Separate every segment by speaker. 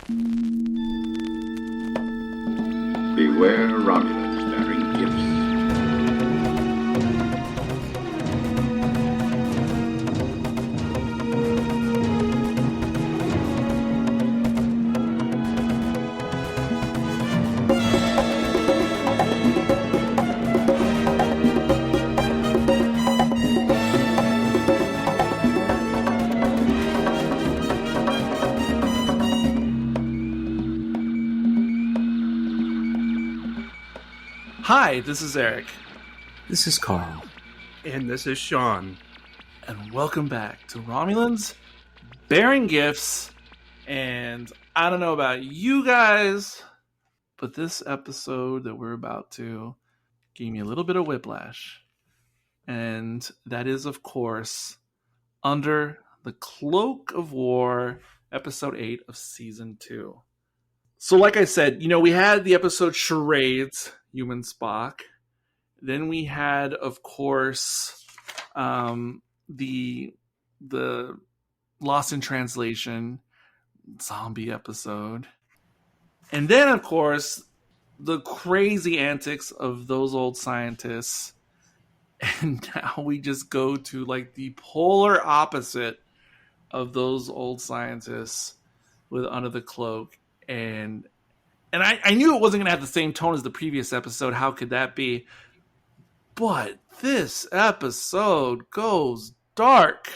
Speaker 1: Beware Romulans bearing gifts.
Speaker 2: Hi, this is Eric.
Speaker 3: This is Carl.
Speaker 4: And this is Sean.
Speaker 2: And welcome back to Romulans Bearing Gifts. And I don't know about you guys, but this episode that we're about to gave me a little bit of whiplash. And that is, of course, Under the Cloak of War, episode 8 of season 2. So like I said, we had the episode Charades, Human Spock. Then we had, of course, the Lost in Translation zombie episode. And then, of course, the crazy antics of those old scientists. And now we just go to like the polar opposite of those old scientists with Under the Cloak. And I knew it wasn't going to have the same tone as the previous episode. How could that be? But this episode goes dark.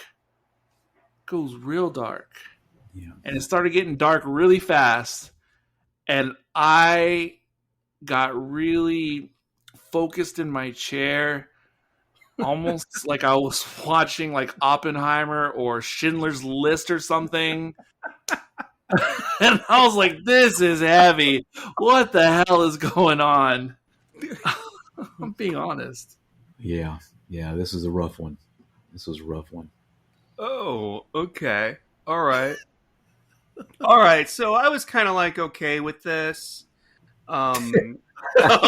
Speaker 2: Goes real dark.
Speaker 3: Yeah.
Speaker 2: And it started getting dark really fast. And I got really focused in my chair. Almost like I was watching like Oppenheimer or Schindler's List or something. And I was like, this is heavy. What the hell is going on? I'm being honest.
Speaker 3: Yeah, this is a rough one. This was a rough one.
Speaker 4: Oh, okay. All right. All right, so I was kind of like okay with this.
Speaker 2: Okay.
Speaker 4: No,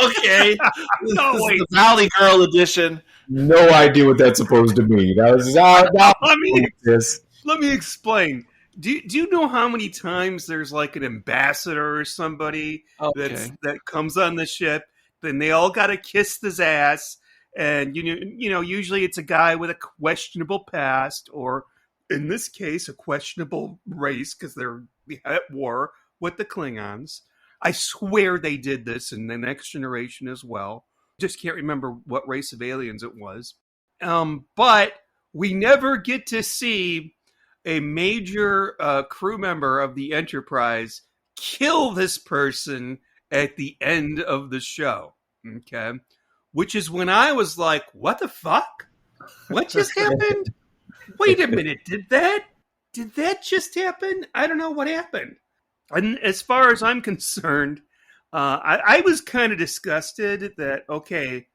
Speaker 2: This is
Speaker 4: wait.
Speaker 2: the Valley Girl edition.
Speaker 3: No idea what that's supposed to mean. That was
Speaker 4: Let me explain. Do you know how many times there's like an ambassador or somebody that comes on the ship, then they all got to kiss his ass, and you know usually it's a guy with a questionable past, or in this case a questionable race because they're at war with the Klingons. I swear they did this in the Next Generation as well. Just can't remember what race of aliens it was. But we never get to see a major crew member of the Enterprise kill this person at the end of the show. Okay. Which is when I was like, what the fuck? What just happened? Wait a minute. Did that just happen? I don't know what happened. And as far as I'm concerned, I was kind of disgusted that, okay,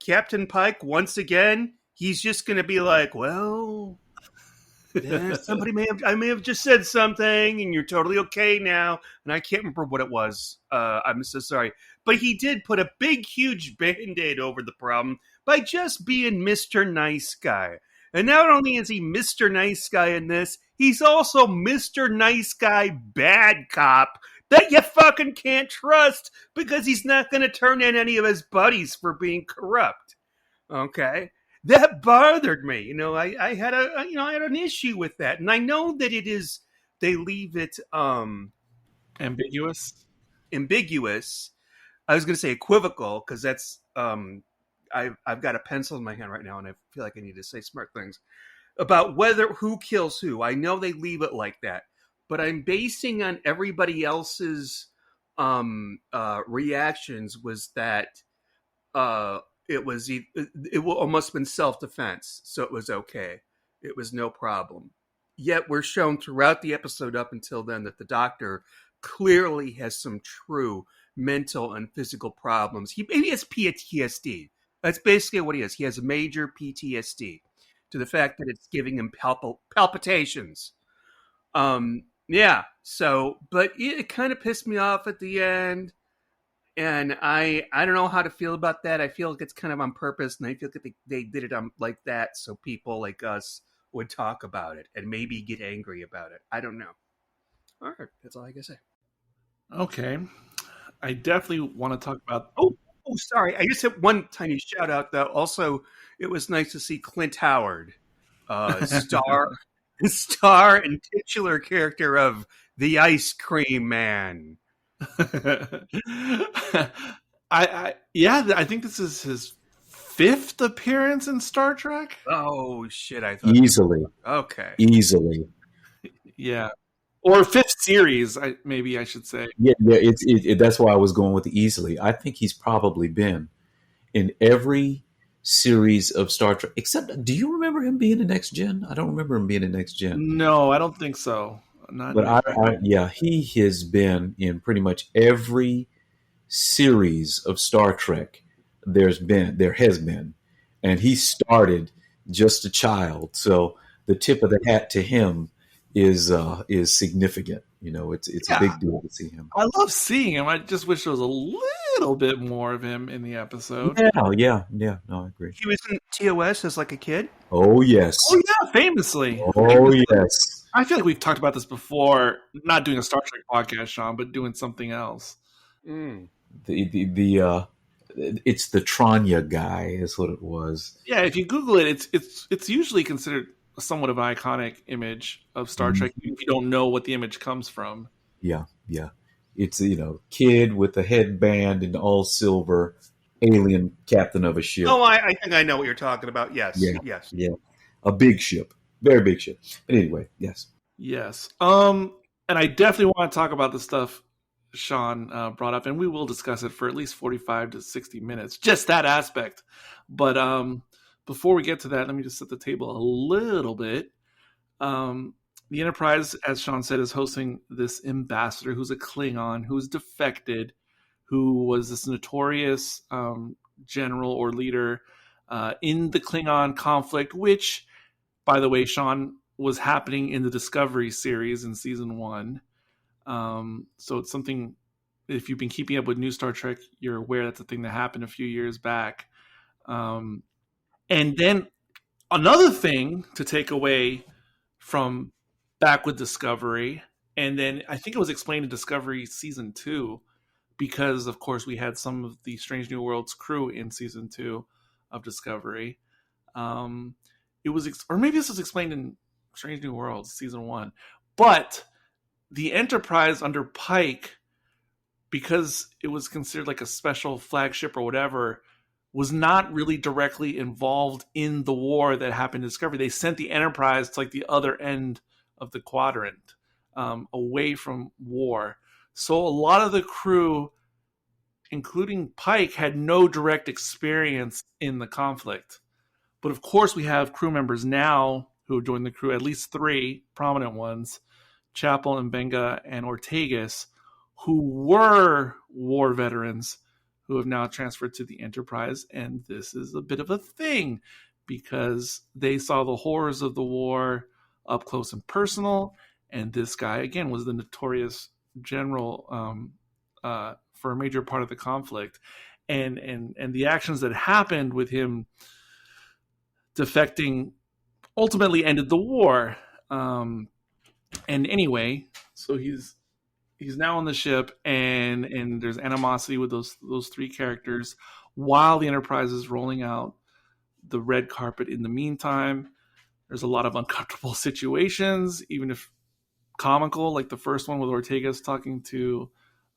Speaker 4: Captain Pike, once again, he's just going to be like, well, yeah, I may have just said something and you're totally okay now. And I can't remember what it was. I'm so sorry. But he did put a big, huge Band-Aid over the problem by just being Mr. Nice Guy. And not only is he Mr. Nice Guy in this, he's also Mr. Nice Guy bad cop that you fucking can't trust because he's not going to turn in any of his buddies for being corrupt. Okay? That bothered me. I had an issue with that. And I know that they leave it
Speaker 2: Ambiguous.
Speaker 4: I was going to say equivocal because that's I've got a pencil in my hand right now and I feel like I need to say smart things about who kills who. I know they leave it like that, but I'm basing on everybody else's reactions was that it almost been self-defense, so it was okay. It was no problem. Yet we're shown throughout the episode up until then that the Doctor clearly has some true mental and physical problems. He has PTSD. That's basically what he is. He has a major PTSD to the fact that it's giving him palpitations. Yeah. So, but it kind of pissed me off at the end. And I don't know how to feel about that. I feel like it's kind of on purpose, and I feel like they did it like that so people like us would talk about it and maybe get angry about it. I don't know. All right, that's all I can say.
Speaker 2: Okay. I definitely want to talk about.
Speaker 4: Sorry. I just have one tiny shout out though. Also, it was nice to see Clint Howard, star, star and titular character of the Ice Cream Man.
Speaker 2: I think this is his 5th appearance in Star Trek.
Speaker 4: Oh shit! I thought
Speaker 3: Easily.
Speaker 4: Okay.
Speaker 3: Easily.
Speaker 2: Yeah, or 5th series. Maybe I should say.
Speaker 3: Yeah. That's why I was going with the easily. I think he's probably been in every series of Star Trek. Except, do you remember him being in Next Gen? I don't remember him being in Next Gen.
Speaker 2: No, I don't think so.
Speaker 3: But he has been in pretty much every series of Star Trek there has been, and he started just a child. So the tip of the hat to him is significant. It's a big deal to see him.
Speaker 2: I love seeing him. I just wish there was a little bit more of him in the episode.
Speaker 3: Yeah. No, I agree.
Speaker 4: He was in TOS as like a kid.
Speaker 3: Oh yes.
Speaker 2: Oh yeah, famously.
Speaker 3: Yes.
Speaker 2: I feel like we've talked about this before. Not doing a Star Trek podcast, Sean, but doing something else.
Speaker 3: It's the Tranya guy is what it was.
Speaker 2: Yeah, if you Google it, it's usually considered somewhat of an iconic image of Star Trek if you don't know what the image comes from.
Speaker 3: Yeah. It's kid with a headband and all silver, alien captain of a ship.
Speaker 4: Oh, I think I know what you're talking about. Yes.
Speaker 3: Yeah. A big ship, very big ship. But anyway, yes.
Speaker 2: And I definitely want to talk about the stuff Sean brought up, and we will discuss it for at least 45 to 60 minutes, just that aspect. But before we get to that, let me just set the table a little bit. The Enterprise, as Sean said, is hosting this ambassador who's a Klingon, who's defected, who was this notorious general or leader in the Klingon conflict, which, by the way, Sean, was happening in the Discovery series in season 1. So it's something, if you've been keeping up with new Star Trek, you're aware that's a thing that happened a few years back. And then another thing to take away from back with Discovery, and then I think it was explained in Discovery season 2, because of course we had some of the Strange New Worlds crew in season 2 of Discovery. It was, or maybe this was explained in Strange New Worlds season 1, but the Enterprise under Pike, because it was considered like a special flagship or whatever, was not really directly involved in the war that happened in Discovery. They sent the Enterprise to like the other end of the quadrant, away from war. So a lot of the crew, including Pike, had no direct experience in the conflict. But of course, we have crew members now who have joined the crew, at least 3 prominent ones, Chapel and Benga and Ortegas, who were war veterans who have now transferred to the Enterprise. And this is a bit of a thing because they saw the horrors of the war up close and personal. And this guy, again, was the notorious general for a major part of the conflict. And the actions that happened with him defecting ultimately ended the war. And anyway, so he's now on the ship, and there's animosity with those 3 characters while the Enterprise is rolling out the red carpet. In the meantime, there's a lot of uncomfortable situations, even if comical, like the first one with Ortegas talking to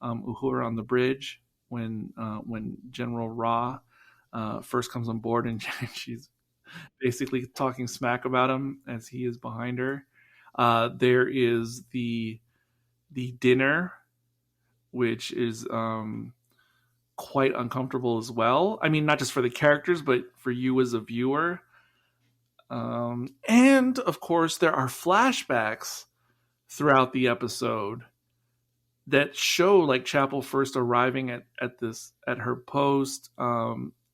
Speaker 2: Uhura on the bridge when General Ra first comes on board, and she's basically talking smack about him as he is behind her. There is the dinner, which is quite uncomfortable as well. I mean, not just for the characters, but for you as a viewer. And of course, there are flashbacks throughout the episode that show like Chapel first arriving at her post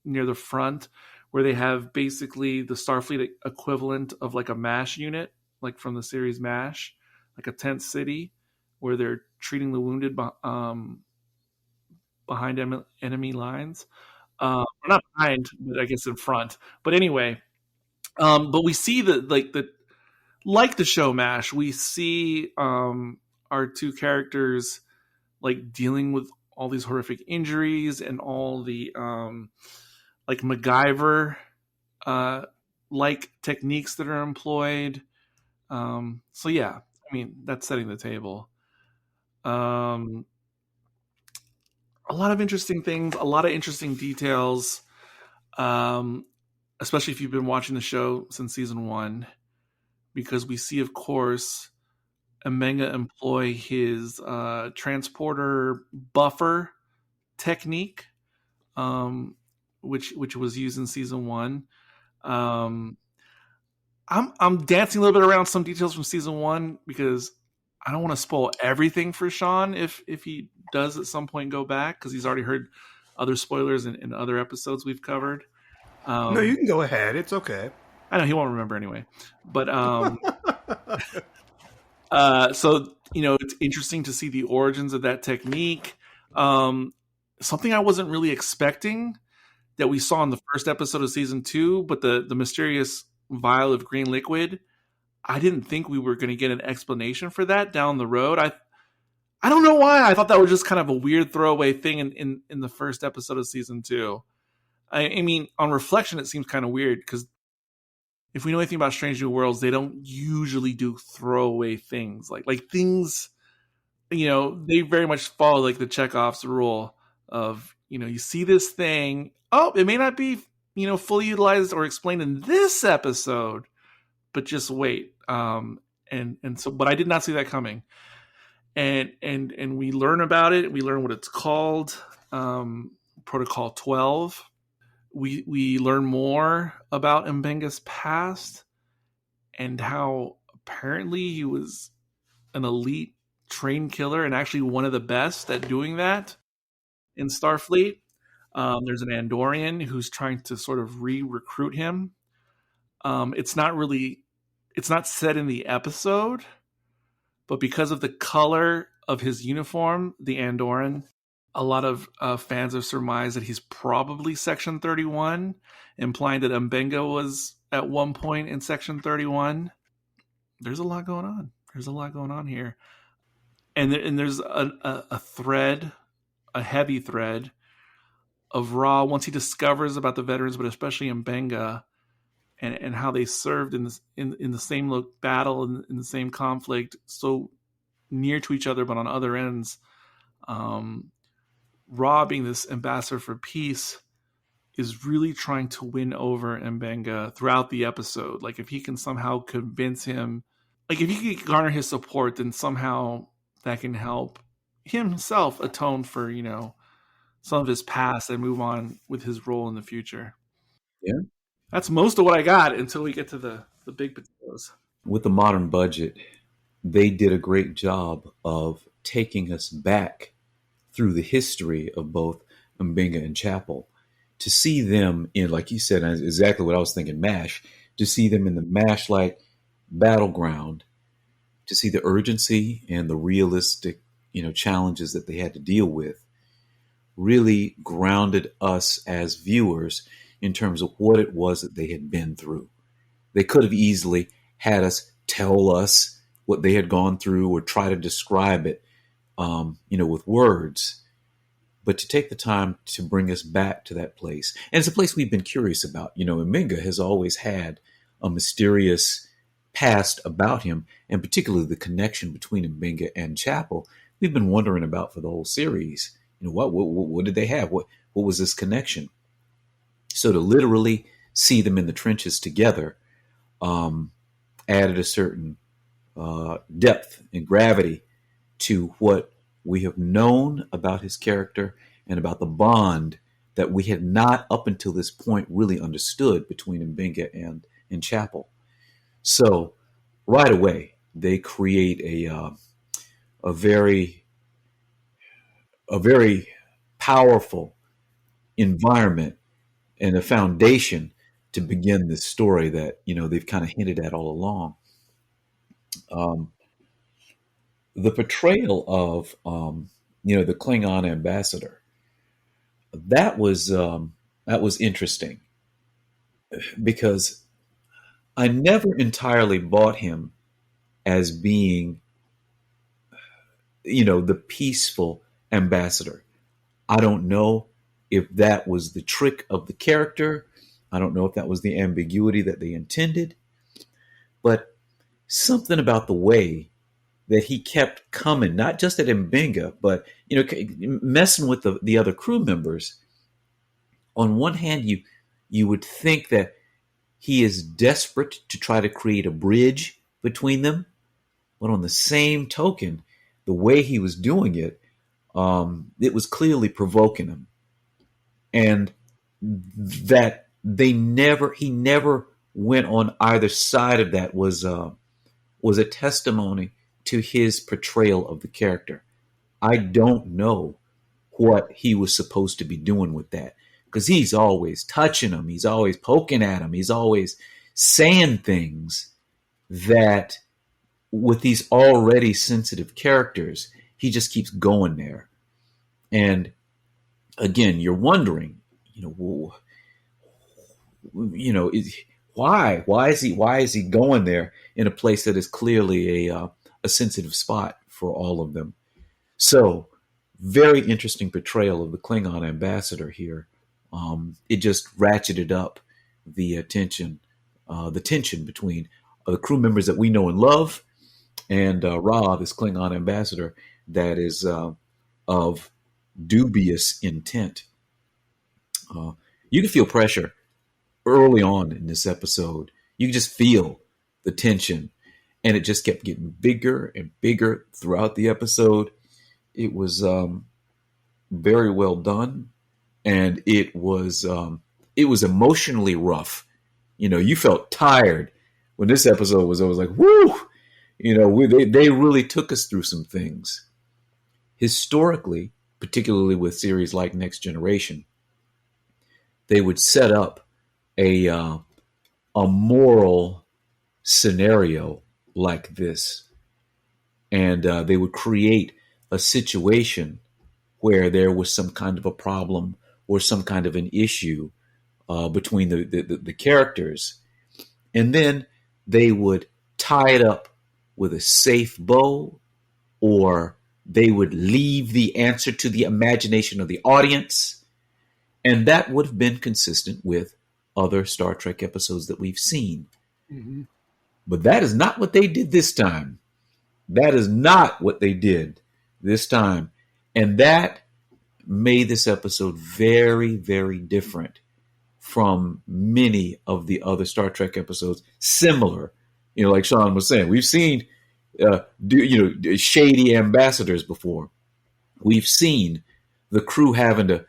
Speaker 2: near the front, where they have basically the Starfleet equivalent of like a MASH unit, like from the series MASH, like a tent city, where they're treating the wounded behind enemy lines. Not behind, but I guess in front. But anyway, but we see like the show MASH, we see our 2 characters like dealing with all these horrific injuries and all the like MacGyver like techniques that are employed. So yeah, I mean, that's setting the table. A lot of interesting things, a lot of interesting details, especially if you've been watching the show since season 1, because we see, of course, Mbenga employ his transporter buffer technique, which was used in season 1. I'm dancing a little bit around some details from season 1 because I don't want to spoil everything for Sean if he does at some point go back, because he's already heard other spoilers in other episodes we've covered.
Speaker 4: No, you can go ahead. It's okay.
Speaker 2: I know he won't remember anyway. But so, it's interesting to see the origins of that technique. Something I wasn't really expecting that we saw in the first episode of season 2, but the mysterious vial of green liquid, I didn't think we were going to get an explanation for that down the road. I don't know why. I thought that was just kind of a weird throwaway thing in the first episode of season 2. I mean, on reflection, it seems kind of weird because if we know anything about Strange New Worlds, they don't usually do throwaway things like things. They very much follow like the Chekhov's rule of you see this thing. Oh, it may not be fully utilized or explained in this episode, but just wait. But I did not see that coming. And we learn about it. We learn what it's called, Protocol 12. We learn more about Mbenga's past and how apparently he was an elite trained killer and actually one of the best at doing that in Starfleet. There's an Andorian who's trying to sort of re-recruit him. It's not said in the episode, but because of the color of his uniform, the Andorian, a lot of fans have surmised that he's probably Section 31, implying that Mbenga was at one point in Section 31. There's a lot going on. There's a lot going on here. And there's a thread, a heavy thread, of Ra once he discovers about the veterans, but especially Mbenga, and how they served in the same battle and in the same conflict, so near to each other but on other ends. Ra, being this ambassador for peace, is really trying to win over Mbenga throughout the episode. Like, if he can somehow convince him, like if he can garner his support, then somehow that can help himself atone for some of his past and move on with his role in the future.
Speaker 3: Yeah.
Speaker 2: That's most of what I got until we get to the big potatoes.
Speaker 3: With the modern budget, they did a great job of taking us back through the history of both Mbenga and Chapel to see them in, like you said, exactly what I was thinking, MASH, to see them in the MASH-like battleground, to see the urgency and the realistic, challenges that they had to deal with, really grounded us as viewers in terms of what it was that they had been through. They could have easily had us tell us what they had gone through or try to describe it, with words, but to take the time to bring us back to that place. And it's a place we've been curious about. Mbenga has always had a mysterious past about him, and particularly the connection between Mbenga and Chapel. We've been wondering about for the whole series. What did they have? What was this connection? So to literally see them in the trenches together added a certain depth and gravity to what we have known about his character and about the bond that we had not up until this point really understood between Mbenga and Chapel. So right away, they create a very powerful environment and a foundation to begin this story that, they've kind of hinted at all along. The portrayal of, the Klingon ambassador, that was interesting because I never entirely bought him as being, the peaceful ambassador. I don't know if that was the trick of the character. I don't know if that was the ambiguity that they intended, but something about the way that he kept coming, not just at Mbenga, but messing with the other crew members. On one hand, you would think that he is desperate to try to create a bridge between them, but on the same token, the way he was doing it, it was clearly provoking him, and that he never went on either side of that was a testimony to his portrayal of the character. I don't know what he was supposed to be doing with that, because he's always touching him, he's always poking at him, he's always saying things that with these already sensitive characters, he just keeps going there. And again, you're wondering, why is he going there in a place that is clearly a sensitive spot for all of them? So, very interesting portrayal of the Klingon ambassador here. It just ratcheted up the tension between the crew members that we know and love, and Ra, this Klingon ambassador that is of dubious intent. You can feel pressure early on in this episode. You can just feel the tension, and it just kept getting bigger and bigger throughout the episode. It was very well done, and it was emotionally rough. You felt tired when this episode was over. Like, woo! They really took us through some things. Historically, particularly with series like Next Generation, they would set up a moral scenario like this, and they would create a situation where there was some kind of a problem or some kind of an issue between the characters, and then they would tie it up with a safe bow, or they would leave the answer to the imagination of the audience, and that would have been consistent with other Star Trek episodes that we've seen. Mm-hmm. But that is not what they did this time. That is not what they did this time. And that made this episode very, very different from many of the other Star Trek episodes. Similar, like Sean was saying, we've seen shady ambassadors before. We've seen the crew having to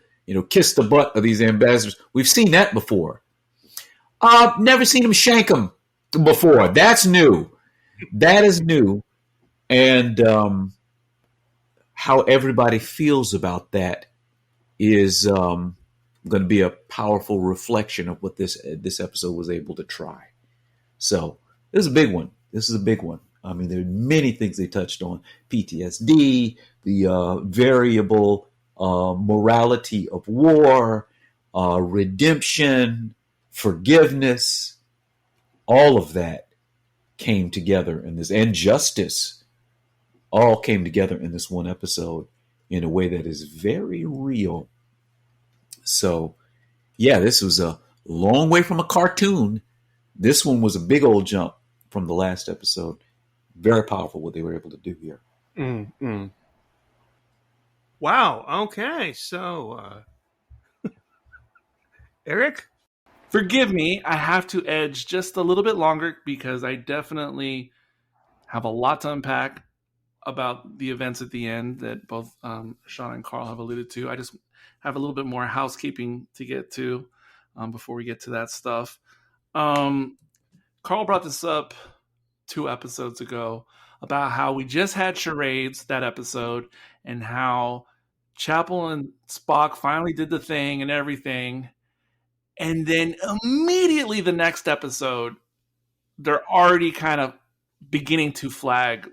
Speaker 3: kiss the butt of these ambassadors. We've seen that before. Never seen them shank them before. That's new. That is new. And how everybody feels about that is going to be a powerful reflection of what this episode was able to try. So this is a big one. This is a big one. I mean, there are many things they touched on. PTSD, the variable morality of war, redemption, forgiveness, all of that came together in this, and justice all came together in this one episode in a way that is very real. So, yeah, this was a long way from a cartoon. This one was a big old jump from the last episode. Very powerful what they were able to do here.
Speaker 4: Mm-hmm. Wow. Okay. So, Eric?
Speaker 2: Forgive me, I have to edge just a little bit longer because I definitely have a lot to unpack about the events at the end that both Sean and Carl have alluded to. I just have a little bit more housekeeping to get to before we get to that stuff. Carl brought this up 2 episodes ago about how we just had charades that episode and how Chapel and Spock finally did the thing and everything. And then immediately the next episode, they're already kind of beginning to flag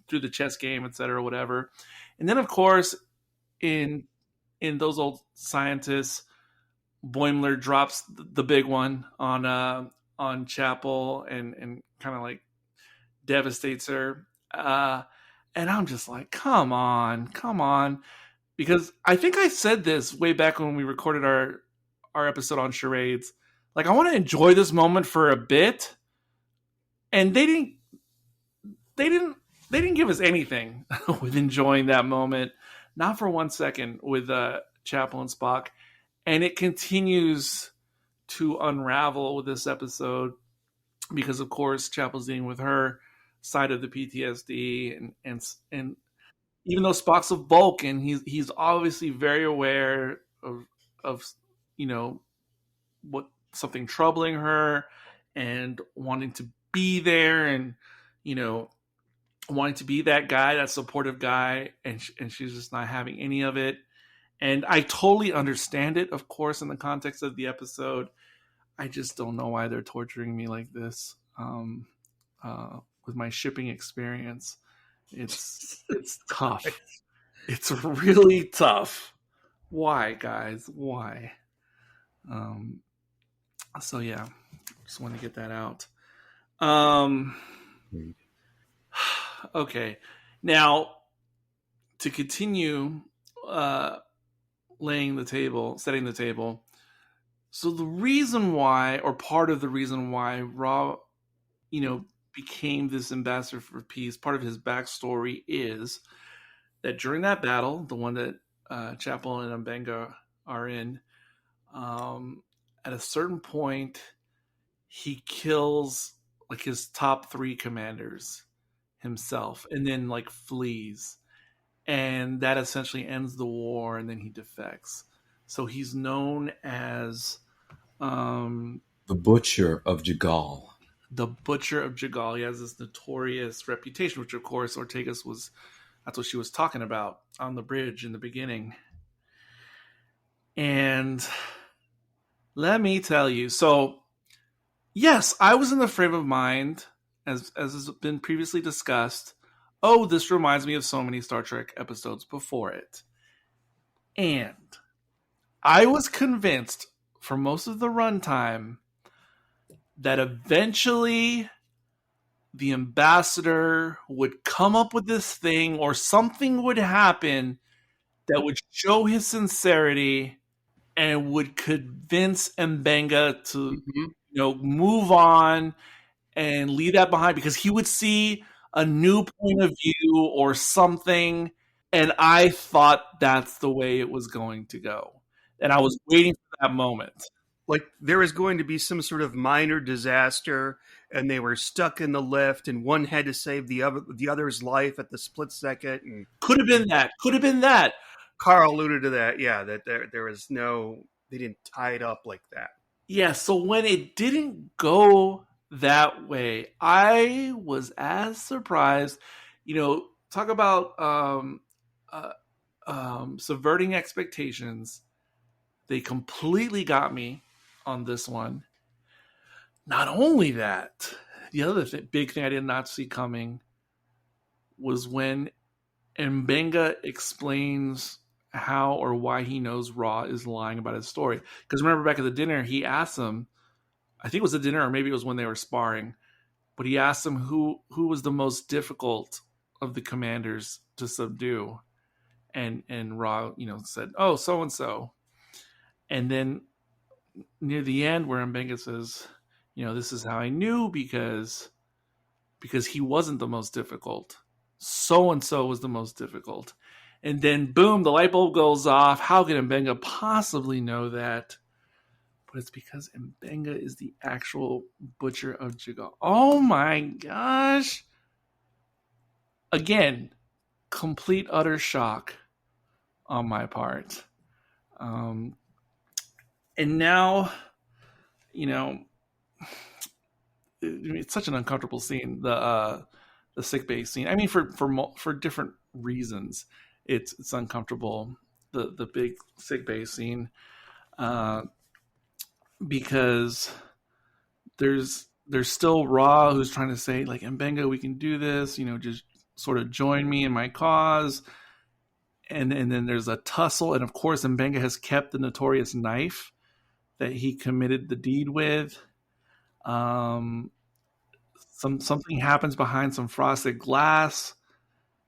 Speaker 2: through the chess game, et cetera, whatever. And then, of course, in those old scientists, Boimler drops the big one on Chapel and kind of like devastates her. And I'm just like, come on. because I think I said this way back when we recorded our episode on charades. Like, I want to enjoy this moment for a bit, and they didn't give us anything with enjoying that moment, not for 1 second, with Chapel and Spock, and it continues to unravel with this episode because, of course, Chapel's dealing with her side of the PTSD, and even though Spock's a Vulcan, he's obviously very aware of what something troubling her and wanting to be there, and wanting to be that guy, that supportive guy, and she's just not having any of it. And I totally understand it, of course, in the context of the episode. I just don't know why they're torturing me like this with my shipping experience. It's tough. It's really tough. Why, guys? Why? So yeah, just want to get that out. Okay, now to continue setting the table. So the reason why, or part of the reason why Ra, became this ambassador for peace, part of his backstory is that during that battle, the one that Chapel and Mbenga are in, at a certain point, he kills like his top 3 commanders himself, and then like flees, and that essentially ends the war, and then he defects. So he's known as
Speaker 3: the Butcher of Jagal.
Speaker 2: The Butcher of Jagal. He has this notorious reputation, which of course that's what she was talking about on the bridge in the beginning. And let me tell you, so yes, I was in the frame of mind, as has been previously discussed, oh, this reminds me of so many Star Trek episodes before it. And I was convinced for most of the runtime that eventually the ambassador would come up with this thing, or something would happen that would show his sincerity and would convince Mbenga to move on and leave that behind, because he would see a new point of view or something. And I thought that's the way it was going to go. And I was waiting for that moment.
Speaker 4: Like there was going to be some sort of minor disaster, and they were stuck in the lift, and one had to save the other's life at the split second. And
Speaker 2: could have been that.
Speaker 4: Carl alluded to that. Yeah, that there was they didn't tie it up like that.
Speaker 2: Yeah. So when it didn't go that way, I was as surprised. Talk about subverting expectations. They completely got me on this one. Not only that, the other big thing I did not see coming was when Mbenga explains how or why he knows Ra is lying about his story. Because remember, back at the dinner, he asked him, I think it was the dinner, or maybe it was when they were sparring, but he asked him who was the most difficult of the commanders to subdue. And Ra, said, oh, so-and-so. And then near the end, where Mbenga says, this is how I knew, because he wasn't the most difficult. So-and-so was the most difficult. And then, boom, the light bulb goes off. How could Mbenga possibly know that? But it's because Mbenga is the actual Butcher of Jagal. Oh my gosh. Again, complete utter shock on my part. And now, it's such an uncomfortable scene, the sickbay scene. I mean, for different reasons, it's uncomfortable. The big sickbay scene, because there's still Ra who's trying to say, like, Mbenga, we can do this. Just sort of join me in my cause. And then there's a tussle, and of course, Mbenga has kept the notorious knife that he committed the deed with. Something happens behind some frosted glass.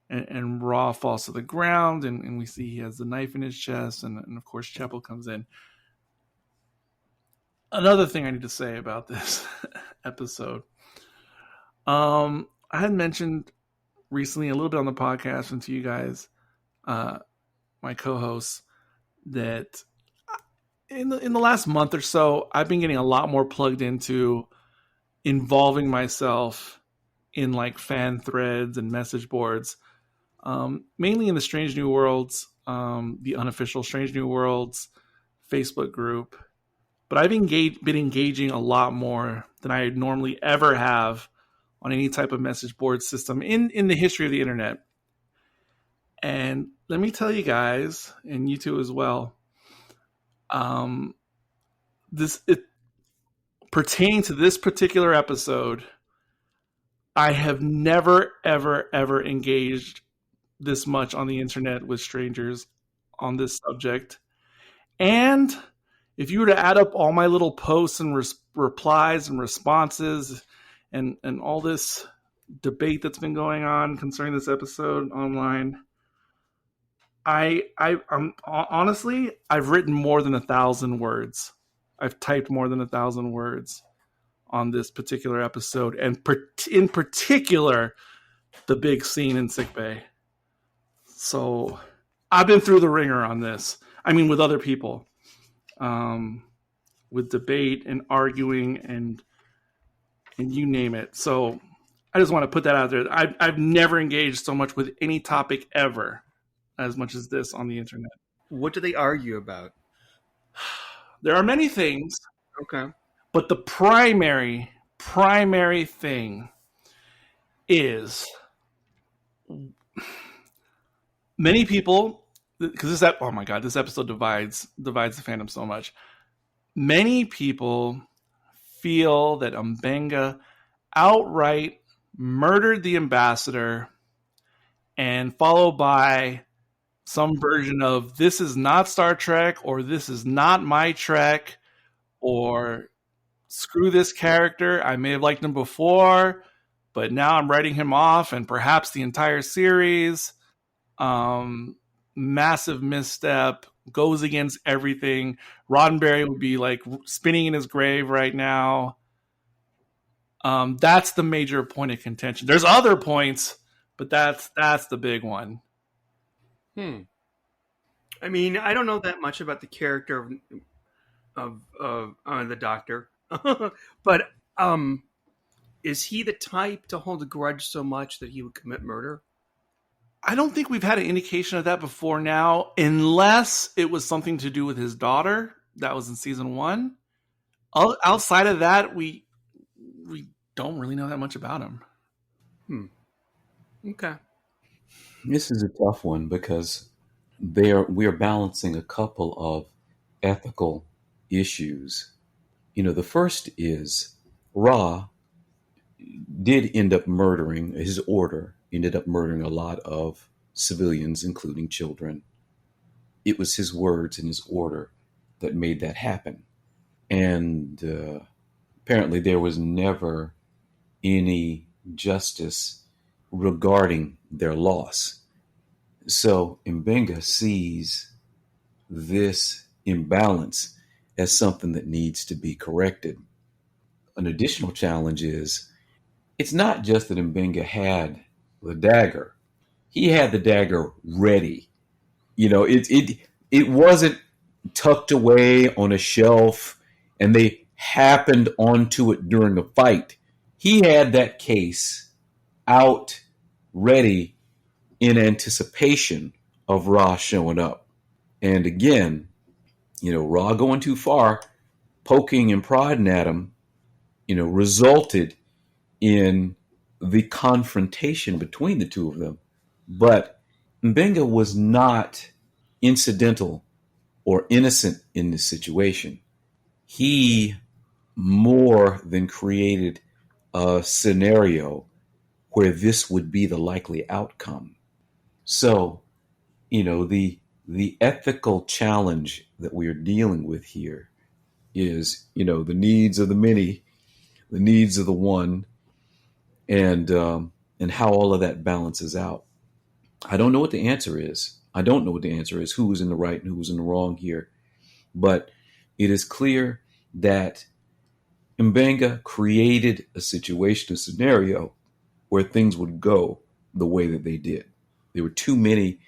Speaker 2: and Ra falls to the ground, and we see he has the knife in his chest, and of course Chapel comes in. Another thing I need to say about this episode, I had mentioned recently a little bit on the podcast and to you guys, my co-hosts, that in the last month or so, I've been getting a lot more plugged into involving myself in like fan threads and message boards, mainly in the Strange New Worlds, the unofficial Strange New Worlds Facebook group. But I've been engaging a lot more than I normally ever have on any type of message board system in the history of the internet. And let me tell you guys, and you too as well, pertaining to this particular episode, I have never, ever, ever engaged this much on the internet with strangers on this subject. And if you were to add up all my little posts and replies and responses and all this debate that's been going on concerning this episode online, I'm honestly, I've written more than 1,000 words. I've typed more than 1,000 words on this particular episode, and in particular, the big scene in sickbay. So I've been through the ringer on this. I mean, with other people. With debate and arguing and you name it. So I just want to put that out there. I've never engaged so much with any topic ever as much as this on the internet.
Speaker 4: What do they argue about?
Speaker 2: There are many things.
Speaker 4: Okay.
Speaker 2: But the primary thing is many people, because oh my God, this episode divides the fandom so much. Many people feel that Mbenga outright murdered the ambassador, and followed by some version of "this is not Star Trek" or "this is not my Trek" or "screw this character. I may have liked him before, but now I'm writing him off, and perhaps the entire series." Massive misstep, goes against everything. Roddenberry would be like spinning in his grave right now. That's the major point of contention. There's other points, but that's the big one.
Speaker 4: I mean, I don't know that much about the character of the Doctor, but is he the type to hold a grudge so much that he would commit murder?
Speaker 2: I don't think we've had an indication of that before now, unless it was something to do with his daughter. That was in season 1. Outside of that, we don't really know that much about him.
Speaker 4: Okay.
Speaker 3: This is a tough one because we are balancing a couple of ethical issues. You know, the first is Ra did end up murdering, his order ended up murdering a lot of civilians, including children. It was his words and his order that made that happen. And apparently there was never any justice regarding their loss. So Mbenga sees this imbalance as something that needs to be corrected. An additional challenge is it's not just that Mbenga had the dagger. He had the dagger ready. You know, it wasn't tucked away on a shelf and they happened onto it during a fight. He had that case out ready in anticipation of Ra showing up. And again, you know, Ra going too far, poking and prodding at him, you know, resulted in the confrontation between the two of them. But Mbenga was not incidental or innocent in this situation. He more than created a scenario where this would be the likely outcome. So, you know, the ethical challenge that we are dealing with here is, you know, the needs of the many, the needs of the one, and how all of that balances out. I don't know what the answer is. I don't know what the answer is, who was in the right and who was in the wrong here. But it is clear that Mbenga created a situation, a scenario where things would go the way that they did. There were too many,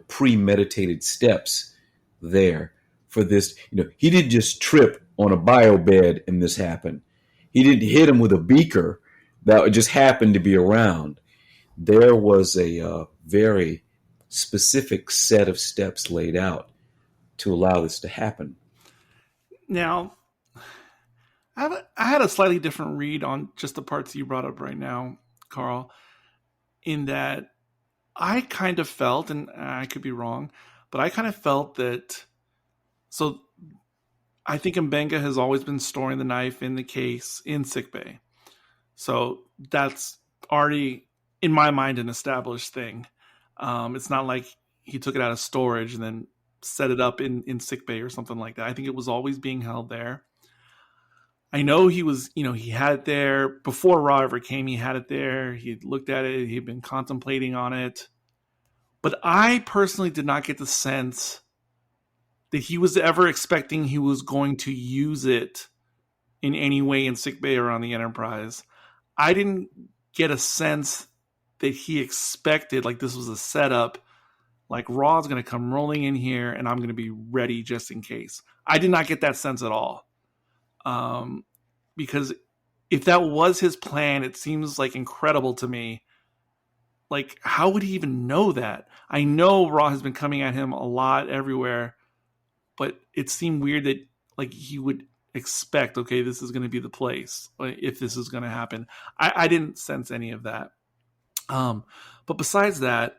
Speaker 3: premeditated steps there for this. He didn't just trip on a bio bed and this happened. He didn't hit him with a beaker that just happened to be around. There was a very specific set of steps laid out to allow this to happen.
Speaker 2: Now, I had a slightly different read on just the parts you brought up right now, Carl, in that I kind of felt, and I could be wrong, but I kind of felt that, so I think Mbenga has always been storing the knife in the case in sickbay. So that's already, in my mind, an established thing. It's not like he took it out of storage and then set it up in sickbay or something like that. I think it was always being held there. I know he was, he had it there before Ra ever came. He had it there. He looked at it. He'd been contemplating on it. But I personally did not get the sense that he was ever expecting he was going to use it in any way in sickbay or on the Enterprise. I didn't get a sense that he expected, like this was a setup, like Ra's going to come rolling in here and I'm going to be ready just in case. I did not get that sense at all. Because if that was his plan, it seems like incredible to me. Like, how would he even know that? I know Ra has been coming at him a lot everywhere, but it seemed weird that like he would expect, okay, this is going to be the place if this is going to happen. I didn't sense any of that. But besides that,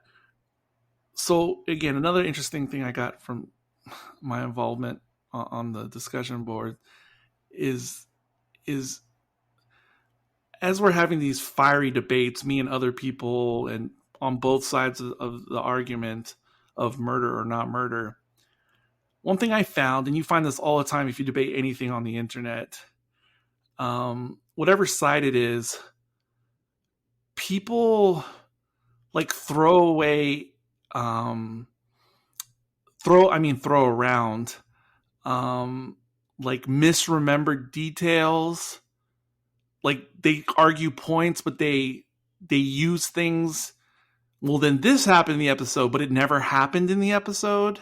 Speaker 2: so again, another interesting thing I got from my involvement on the discussion board is as we're having these fiery debates, me and other people, and on both sides of the argument of murder or not murder, one thing I found, and you find this all the time if you debate anything on the internet, whatever side it is, people like throw around like misremembered details. Like they argue points, but they use things. Well, then this happened in the episode, but it never happened in the episode.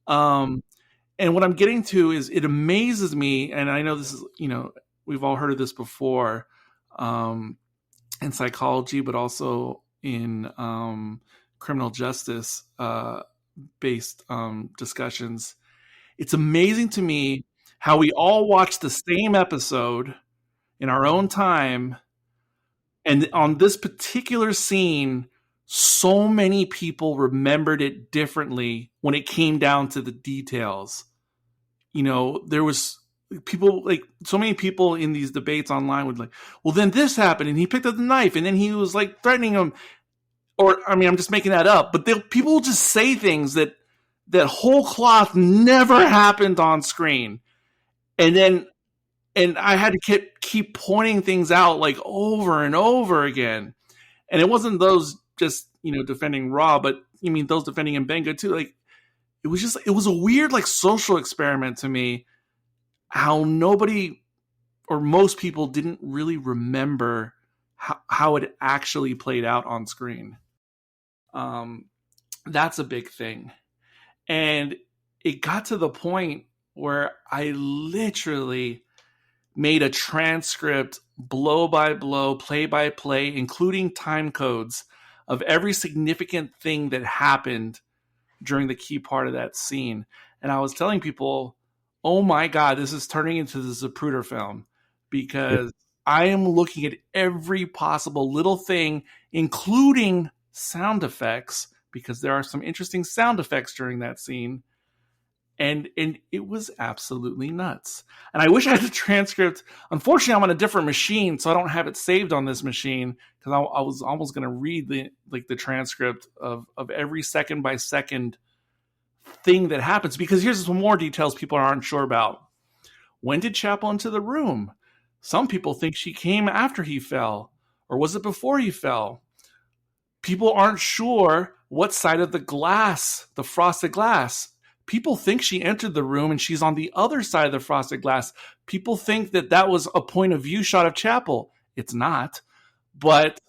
Speaker 2: And what I'm getting to is it amazes me, and I know this is, we've all heard of this before in psychology, but also in criminal justice based discussions. It's amazing to me how we all watch the same episode in our own time, and on this particular scene, so many people remembered it differently when it came down to the details. There was people, like so many people in these debates online would like, well, then this happened and he picked up the knife and then he was like threatening him. Or, I mean, I'm just making that up, but people will just say things that whole cloth never happened on screen. And I had to keep pointing things out like over and over again. And it wasn't those just, defending Ra, but you mean those defending Mbenga too. Like it was a weird like social experiment to me, how nobody or most people didn't really remember how it actually played out on screen. That's a big thing. And it got to the point where I literally made a transcript blow by blow, play by play, including time codes of every significant thing that happened during the key part of that scene. And I was telling people, oh my God, this is turning into the Zapruder film, because I am looking at every possible little thing, including sound effects, because there are some interesting sound effects during that scene. And it was absolutely nuts. And I wish I had the transcript. Unfortunately, I'm on a different machine, so I don't have it saved on this machine, because I was almost going to read the transcript of every second by second thing that happens. Because here's some more details people aren't sure about. When did Chapel into the room? Some people think she came after he fell, or was it before he fell? People aren't sure, what side of the glass, the frosted glass? People think she entered the room and she's on the other side of the frosted glass. People think that that was a point of view shot of Chapel. It's not. But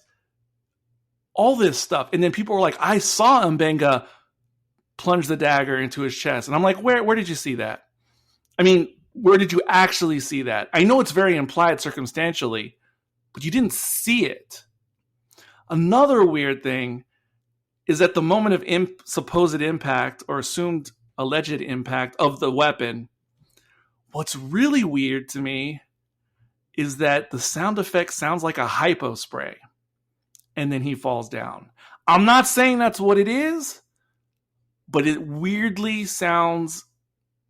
Speaker 2: all this stuff. And then people were like, I saw Mbenga plunge the dagger into his chest. And I'm like, where did you see that? I mean, where did you actually see that? I know it's very implied circumstantially, but you didn't see it. Another weird thing is at the moment of supposed impact or assumed alleged impact of the weapon, what's really weird to me is that the sound effect sounds like a hypo spray, and then he falls down. I'm not saying that's what it is, but it weirdly sounds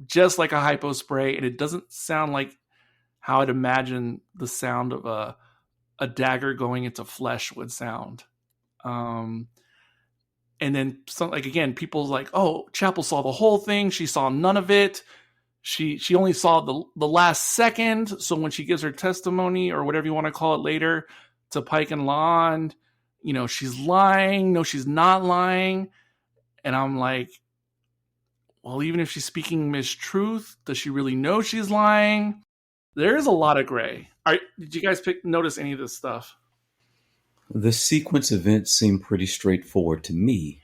Speaker 2: just like a hypo spray, and it doesn't sound like how I'd imagine the sound of a dagger going into flesh would sound. And then, again, people's like, oh, Chapel saw the whole thing. She saw none of it. She only saw the last second. So when she gives her testimony or whatever you want to call it later to Pike and Lon, she's lying. No, she's not lying. And I'm like, well, even if she's speaking mistruth, does she really know she's lying? There is a lot of gray. Did you guys notice any of this stuff?
Speaker 3: The sequence events seem pretty straightforward to me.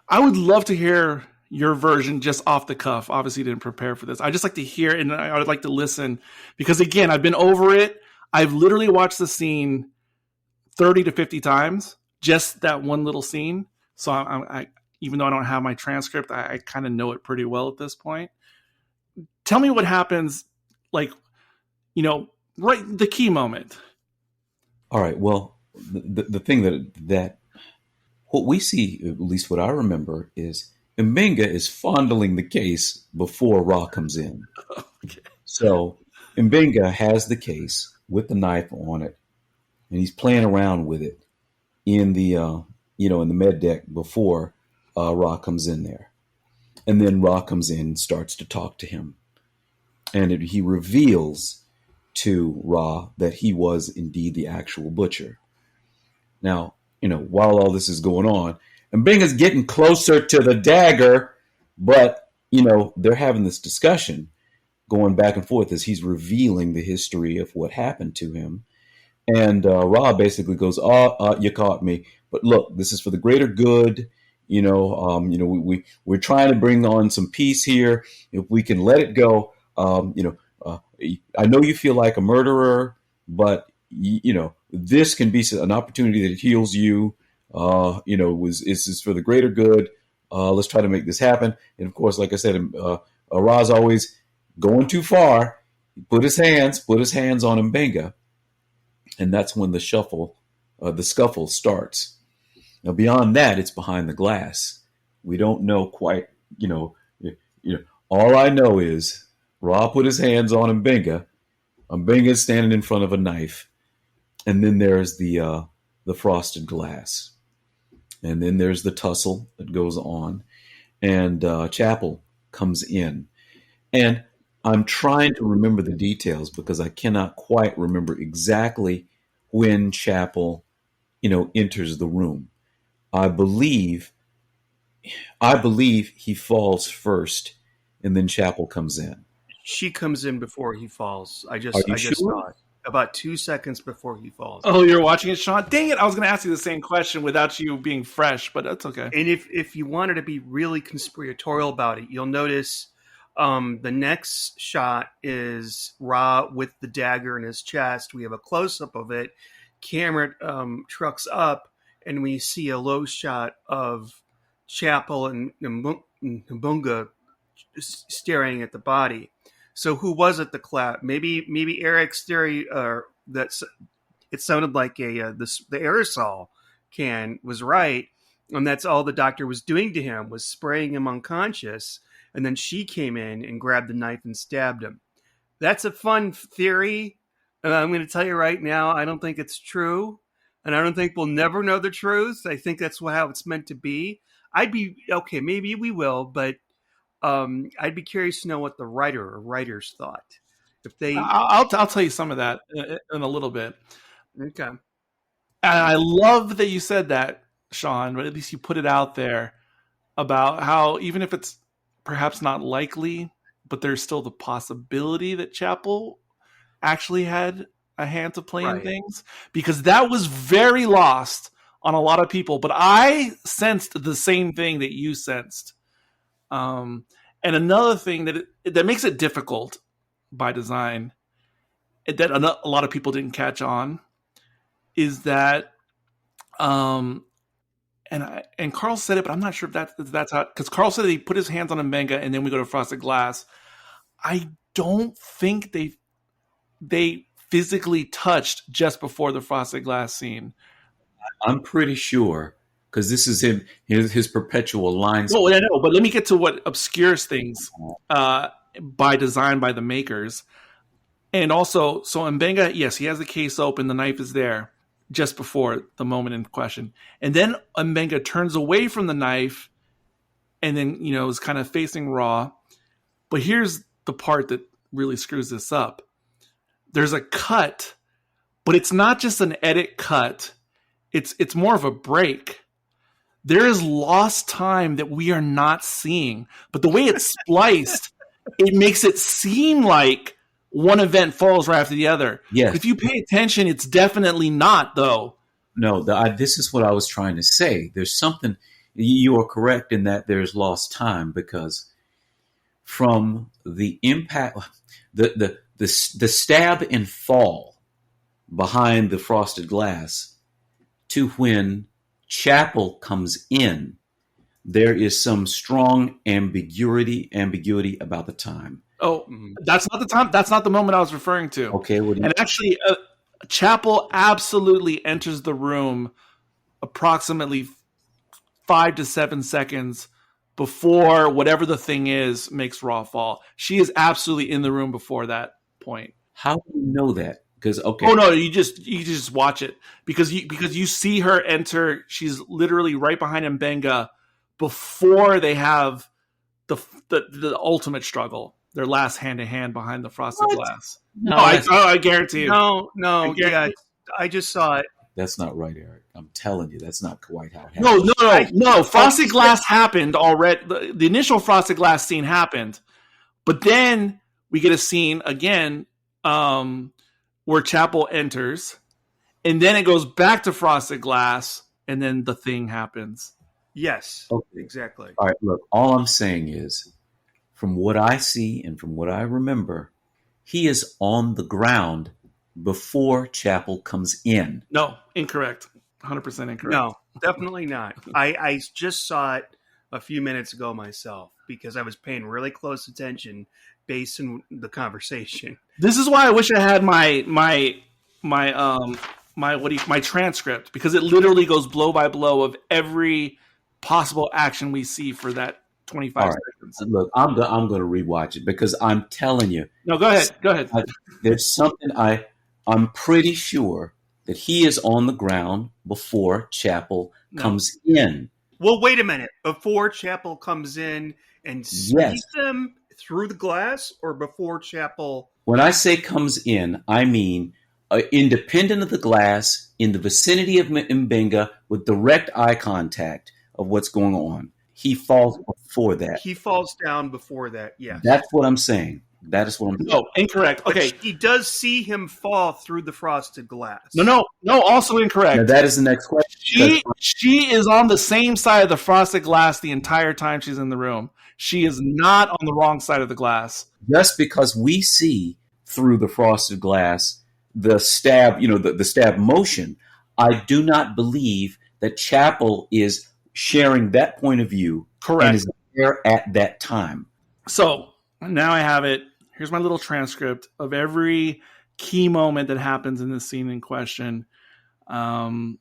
Speaker 2: I would love to hear your version just off the cuff. Obviously, you didn't prepare for this. I just like to hear and I would like to listen because, again, I've been over it. I've literally watched the scene 30 to 50 times, just that one little scene. So I even though I don't have my transcript, I kind of know it pretty well at this point. Tell me what happens, right, the key moment.
Speaker 3: All right, well, the thing that what we see, at least what I remember, is Mbenga is fondling the case before Ra comes in.
Speaker 2: Okay.
Speaker 3: So Mbenga has the case with the knife on it, and he's playing around with it in the in the med deck before Ra comes in there, and then Ra comes in and starts to talk to him, and he reveals to Ra that he was indeed the actual butcher. Now, while all this is going on, Mbenga's getting closer to the dagger, but, they're having this discussion going back and forth as he's revealing the history of what happened to him. And Ra basically goes, you caught me. But look, this is for the greater good. We're trying to bring on some peace here. If we can let it go, I know you feel like a murderer, but this can be an opportunity that heals you. Is for the greater good. Let's try to make this happen. And of course, like I said, Ra's always going too far. He put his hands on Mbenga, and that's when the scuffle starts. Now, beyond that, it's behind the glass. We don't know quite. All I know is Ra put his hands on Mbenga. Mbenga's standing in front of a knife. And then there's the frosted glass. And then there's the tussle that goes on. And Chapel comes in. And I'm trying to remember the details because I cannot quite remember exactly when Chapel, enters the room. I believe he falls first, and then Chapel comes in.
Speaker 4: She comes in before he falls. I just
Speaker 3: sure?
Speaker 4: saw it. About 2 seconds before he falls.
Speaker 2: Oh, you're watching it, Sean? Dang it! I was going to ask you the same question without you being fresh, but that's okay.
Speaker 4: And if you wanted to be really conspiratorial about it, you'll notice the next shot is Ra with the dagger in his chest. We have a close-up of it. Camera trucks up, and we see a low shot of Chapel and Mbunga staring at the body. So who was it that clapped? Maybe Eric's theory, that it sounded like the aerosol can was right, and that's all the doctor was doing to him was spraying him unconscious, and then she came in and grabbed the knife and stabbed him. That's a fun theory, and I'm going to tell you right now, I don't think it's true, and I don't think we'll never know the truth. I think that's how it's meant to be. Maybe we will, but I'd be curious to know what the writer or writers thought. If they,
Speaker 2: I'll tell you some of that in a little bit.
Speaker 4: Okay.
Speaker 2: And I love that you said that, Sean, but at least you put it out there about how even if it's perhaps not likely, but there's still the possibility that Chapel actually had a hand to play in things, because that was very lost on a lot of people. But I sensed the same thing that you sensed. And another thing that makes it difficult by design, that a lot of people didn't catch on, is that, and Carl said it, but I'm not sure if that's how, because Carl said that he put his hands on Mbenga and then we go to Frosted Glass. I don't think they physically touched just before the Frosted Glass scene.
Speaker 3: I'm pretty sure, because this is his perpetual lines.
Speaker 2: No, I know, but let me get to what obscures things by design by the makers. And also, so Mbenga, yes, he has the case open, the knife is there just before the moment in question. And then Mbenga turns away from the knife and then, is kind of facing Ra. But here's the part that really screws this up. There's a cut, but it's not just an edit cut. It's more of a break. There is lost time that we are not seeing. But the way it's spliced, it makes it seem like one event follows right after the other.
Speaker 3: Yes.
Speaker 2: But if you pay attention, it's definitely not, though.
Speaker 3: No, this is what I was trying to say. There's something, you are correct in that there's lost time, because from the impact, the stab and fall behind the Frosted Glass to when Chapel comes in, there is some strong ambiguity about the time.
Speaker 2: Oh, that's not the time. That's not the moment I was referring to.
Speaker 3: Okay.
Speaker 2: And actually, Chapel absolutely enters the room approximately 5 to 7 seconds before whatever the thing is makes Ra fall. She is absolutely in the room before that point.
Speaker 3: How do you know that? Because
Speaker 2: Oh no, you just watch it because you see her enter. She's literally right behind Mbenga before they have the ultimate struggle. Their last hand to hand behind the Frosted Glass. No, I guarantee you.
Speaker 4: No, yeah, I just saw it.
Speaker 3: That's not right, Eric. I'm telling you, that's not quite how it happened.
Speaker 2: No. Frosted Glass happened already. The initial Frosted Glass scene happened, but then we get a scene again where Chapel enters, and then it goes back to Frosted Glass, and then the thing happens.
Speaker 4: Yes,
Speaker 3: okay.
Speaker 4: Exactly.
Speaker 3: All right, look, all I'm saying is, from what I see and from what I remember, he is on the ground before Chapel comes in.
Speaker 2: No, incorrect. 100% incorrect.
Speaker 4: No, definitely not. I just saw it a few minutes ago myself because I was paying really close attention based on the conversation.
Speaker 2: This is why I wish I had my transcript, because it literally goes blow by blow of every possible action we see for that 25 seconds.
Speaker 3: Look, I'm going to rewatch it because I'm telling you.
Speaker 2: No, go ahead.
Speaker 3: There's something I'm pretty sure that he is on the ground before Chapel comes in.
Speaker 4: Well, wait a minute. Before Chapel comes in and sees them through the glass, or before Chapel?
Speaker 3: When I say comes in, I mean independent of the glass, in the vicinity of Mbenga, with direct eye contact of what's going on. He falls before that.
Speaker 4: He falls down before that, yes.
Speaker 3: That's what I'm saying. That is what I'm saying.
Speaker 2: No, incorrect. Okay.
Speaker 4: But he does see him fall through the Frosted Glass.
Speaker 2: No, also incorrect.
Speaker 3: Now that is the next question.
Speaker 2: She is on the same side of the Frosted Glass the entire time she's in the room. She is not on the wrong side of the glass.
Speaker 3: Just because we see through the Frosted Glass the stab, the stab motion, I do not believe that Chapel is sharing that point of view.
Speaker 2: Correct.
Speaker 3: And is there at that time.
Speaker 2: So now I have it. Here's my little transcript of every key moment that happens in this scene in question. And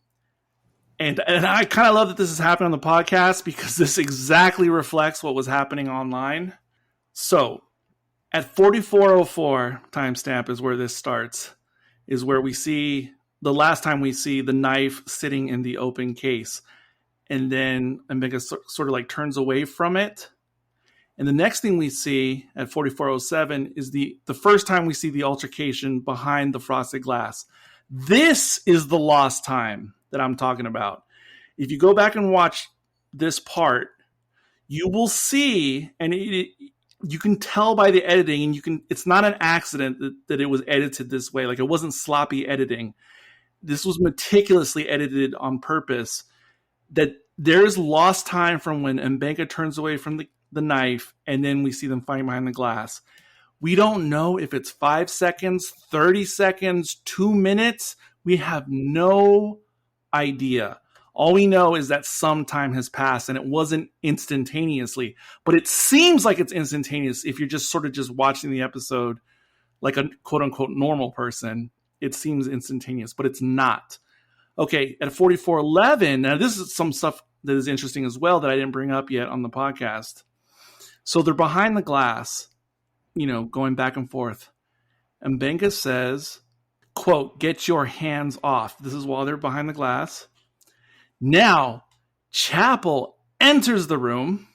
Speaker 2: I kind of love that this is happening on the podcast, because this exactly reflects what was happening online. So at 44:04 timestamp is where this starts, is where we see the last time we see the knife sitting in the open case. And then Mbenga sort of like turns away from it. And the next thing we see at 44:07 is the first time we see the altercation behind the Frosted Glass. This is the lost time that I'm talking about. If you go back and watch this part, you will see, and you can tell by the editing, and it's not an accident that it was edited this way. Like, it wasn't sloppy editing. This was meticulously edited on purpose, that there's lost time from when Mbenga turns away from the knife, and then we see them fighting behind the glass. We don't know if it's 5 seconds, 30 seconds, 2 minutes. We have no idea. All we know is that some time has passed, and it wasn't instantaneously. But it seems like it's instantaneous if you're just sort of just watching the episode like a quote-unquote normal person. It seems instantaneous, but it's not. Okay, at 44:11, now this is some stuff that is interesting as well that I didn't bring up yet on the podcast. So they're behind the glass, going back and forth. And Mbenga says, quote, "Get your hands off." This is while they're behind the glass. Now, Chapel enters the room.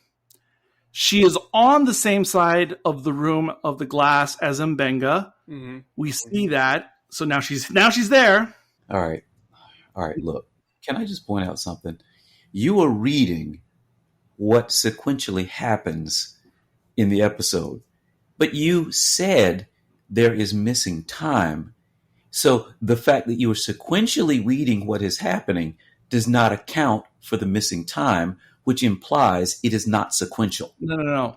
Speaker 2: She is on the same side of the room of the glass as Mbenga. Mm-hmm. We see that. So now she's there.
Speaker 3: All right. Look, can I just point out something? You are reading what sequentially happens in the episode, but you said there is missing time. So the fact that you are sequentially reading what is happening does not account for the missing time, which implies it is not sequential.
Speaker 2: No.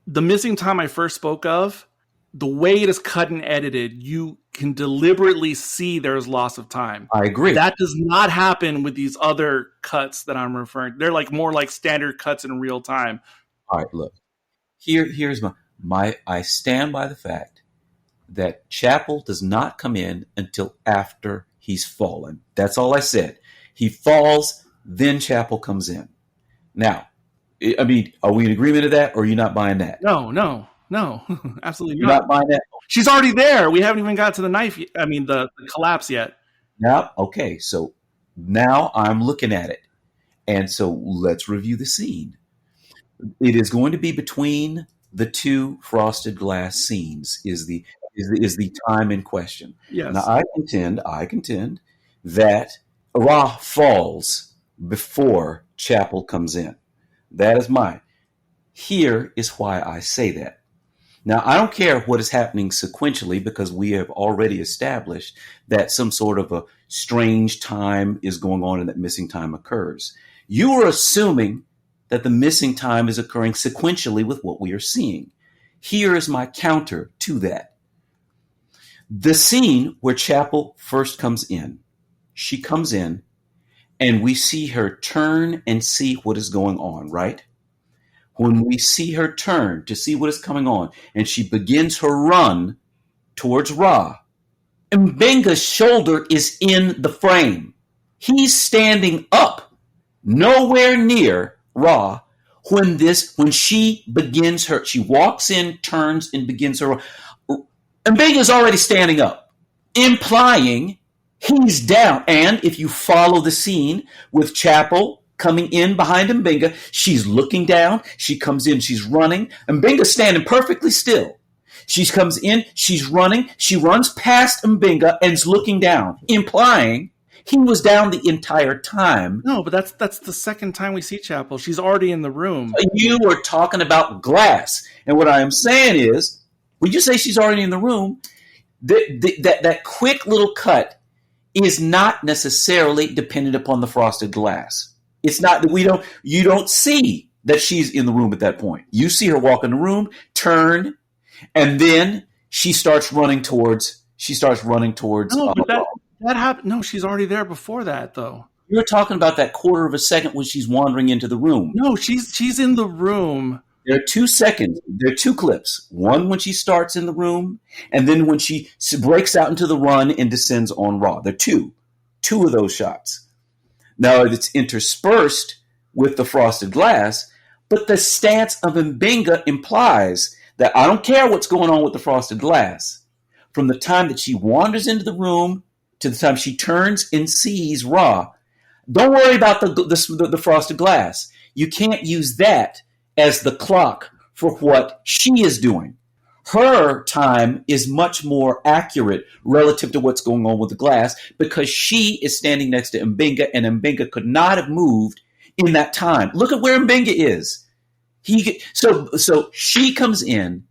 Speaker 2: The missing time I first spoke of, the way it is cut and edited, you can deliberately see there's loss of time.
Speaker 3: I agree.
Speaker 2: That does not happen with these other cuts that I'm referring to. They're like more like standard cuts in real time.
Speaker 3: All right, look. Here's I stand by the fact that Chapel does not come in until after he's fallen. That's all I said. He falls, then Chapel comes in. Now, I mean, are we in agreement to that, or are you not buying that?
Speaker 2: No, absolutely
Speaker 3: You're not buying that?
Speaker 2: She's already there. We haven't even got to the knife. The collapse yet.
Speaker 3: Now, okay, so now I'm looking at it. And so let's review the scene. It is going to be between the two frosted glass scenes is the time in question.
Speaker 2: Yes.
Speaker 3: Now, I contend that Ra falls before Chapel comes in. That is mine. Here is why I say that. Now, I don't care what is happening sequentially, because we have already established that some sort of a strange time is going on and that missing time occurs. You are assuming that the missing time is occurring sequentially with what we are seeing. Here is my counter to that. The scene where Chapel first comes in, she comes in and we see her turn and see what is going on, right? When we see her turn to see what is coming on and she begins her run towards Ra, Mbenga's shoulder is in the frame. He's standing up, nowhere near Ra, when she walks in, turns, and begins her run. Mbenga's already standing up, implying he's down. And if you follow the scene with Chapel coming in behind Mbenga, she's looking down, she comes in, she's running. Mbenga's standing perfectly still. She comes in, she's running, she runs past Mbenga and is looking down, implying he was down the entire time.
Speaker 2: No, but that's the second time we see Chapel. She's already in the room.
Speaker 3: You were talking about glass. And what I am saying is, when you say she's already in the room, that quick little cut is not necessarily dependent upon the frosted glass. It's not that you don't see that she's in the room at that point. You see her walk in the room, turn, and then she starts running towards.
Speaker 2: No, but that happened. No, she's already there before that, though.
Speaker 3: You're talking about that quarter of a second when she's wandering into the room.
Speaker 2: No, she's in the room.
Speaker 3: There are 2 seconds. There are 2 clips. One when she starts in the room, and then when she breaks out into the run and descends on Ra. There are two of those shots. Now, it's interspersed with the frosted glass, but the stance of Mbenga implies that I don't care what's going on with the frosted glass. From the time that she wanders into the room to the time she turns and sees Ra, don't worry about the frosted glass. You can't use that as the clock for what she is doing. Her time is much more accurate relative to what's going on with the glass because she is standing next to M'Benga, and M'Benga could not have moved in that time. Look at where M'Benga is. So she comes in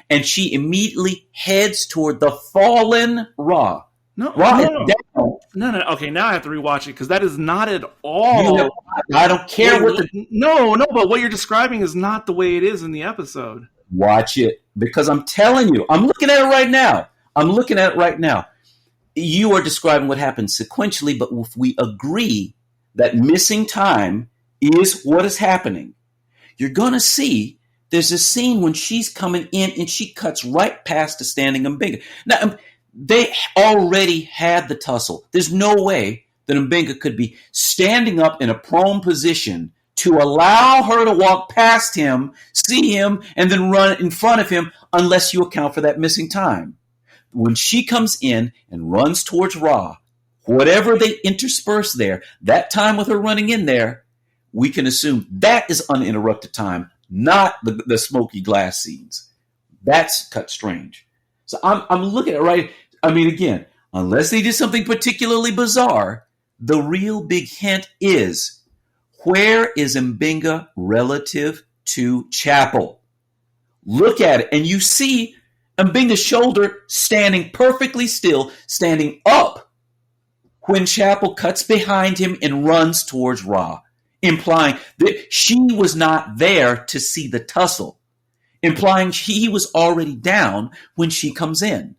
Speaker 3: and she immediately heads toward the fallen Ra.
Speaker 2: No. Okay, now I have to rewatch it because that is not at all.
Speaker 3: I don't care
Speaker 2: No, but what you're describing is not the way it is in the episode.
Speaker 3: Watch it because I'm telling you, I'm looking at it right now. You are describing what happens sequentially, but if we agree that missing time is what is happening, you're going to see there's a scene when she's coming in and she cuts right past the standing M'Benga. Now, they already had the tussle. There's no way that M'Benga could be standing up in a prone position to allow her to walk past him, see him, and then run in front of him unless you account for that missing time. When she comes in and runs towards Ra, whatever they intersperse there, that time with her running in there, we can assume that is uninterrupted time, not the smoky glass scenes. That's cut strange. So I'm looking at it right. I mean, again, unless they did something particularly bizarre, the real big hint is, where is M'Benga relative to Chapel? Look at it, and you see M'Benga's shoulder standing perfectly still, standing up when Chapel cuts behind him and runs towards Ra, implying that she was not there to see the tussle, implying he was already down when she comes in.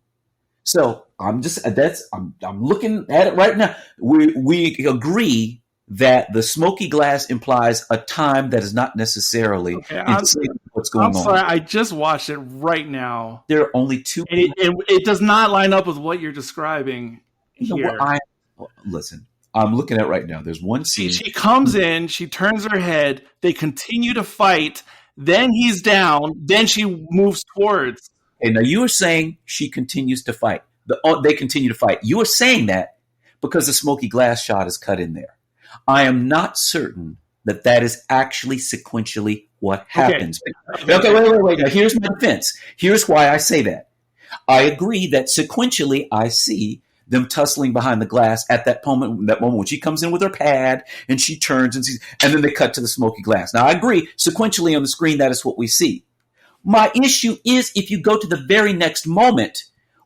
Speaker 3: So I'm looking at it right now. We agree that the smoky glass implies a time that is not necessarily what's going on.
Speaker 2: I'm sorry, I just watched it right now.
Speaker 3: There are only two.
Speaker 2: And it does not line up with what you're describing here.
Speaker 3: Listen, I'm looking at it right now. There's one scene.
Speaker 2: She comes in, she turns her head, they continue to fight, then he's down, then she moves towards.
Speaker 3: Okay, now you are saying she continues to fight. They continue to fight. You are saying that because the smoky glass shot is cut in there. I am not certain that is actually sequentially what happens. Okay, wait. Now, here's my defense. Here's why I say that. I agree that sequentially I see them tussling behind the glass at that moment when she comes in with her pad and she turns and then they cut to the smoky glass. Now, I agree, sequentially on the screen, that is what we see. My issue is if you go to the very next moment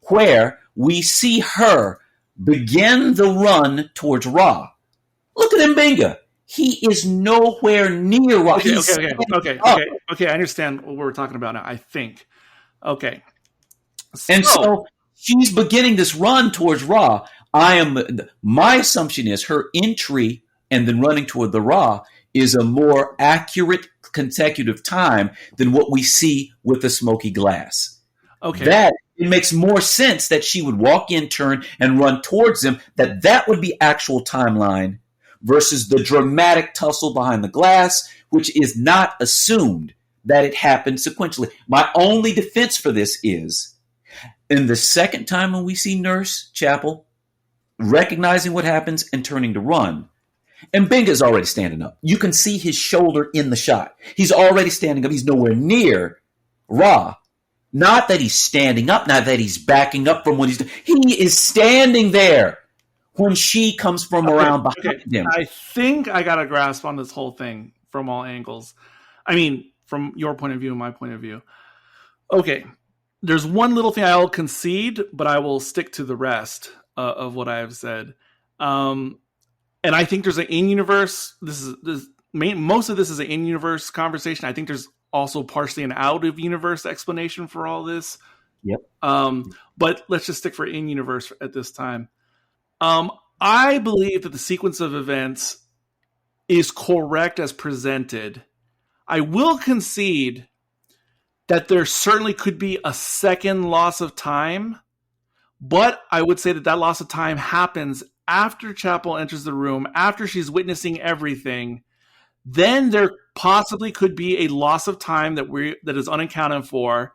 Speaker 3: where we see her begin the run towards Ra. Look at M'Benga. He is nowhere near Ra.
Speaker 2: Okay. I understand what we're talking about now, I think. Okay.
Speaker 3: So she's beginning this run towards Ra. My assumption is her entry and then running toward the Ra is a more accurate consecutive time than what we see with the smoky glass.
Speaker 2: Okay.
Speaker 3: It makes more sense that she would walk in, turn, and run towards him, that would be actual timeline versus the dramatic tussle behind the glass, which is not assumed that it happened sequentially. My only defense for this is, in the second time when we see Nurse Chapel recognizing what happens and turning to run, and M'Benga's already standing up. You can see his shoulder in the shot. He's already standing up. He's nowhere near Ra. Not that he's standing up, not that he's backing up from what he's doing. He is standing there when she comes from around behind him.
Speaker 2: I think I got a grasp on this whole thing from all angles. I mean, from your point of view and my point of view. Okay, there's one little thing I'll concede, but I will stick to the rest of what I have said. And I think there's an in-universe. Most of this is an in-universe conversation. I think there's also partially an out-of-universe explanation for all this.
Speaker 3: Yep.
Speaker 2: But let's just stick for in-universe at this time. I believe that the sequence of events is correct as presented. I will concede that there certainly could be a second loss of time, but I would say that loss of time happens after Chapel enters the room, after she's witnessing everything. Then there possibly could be a loss of time that is unaccounted for,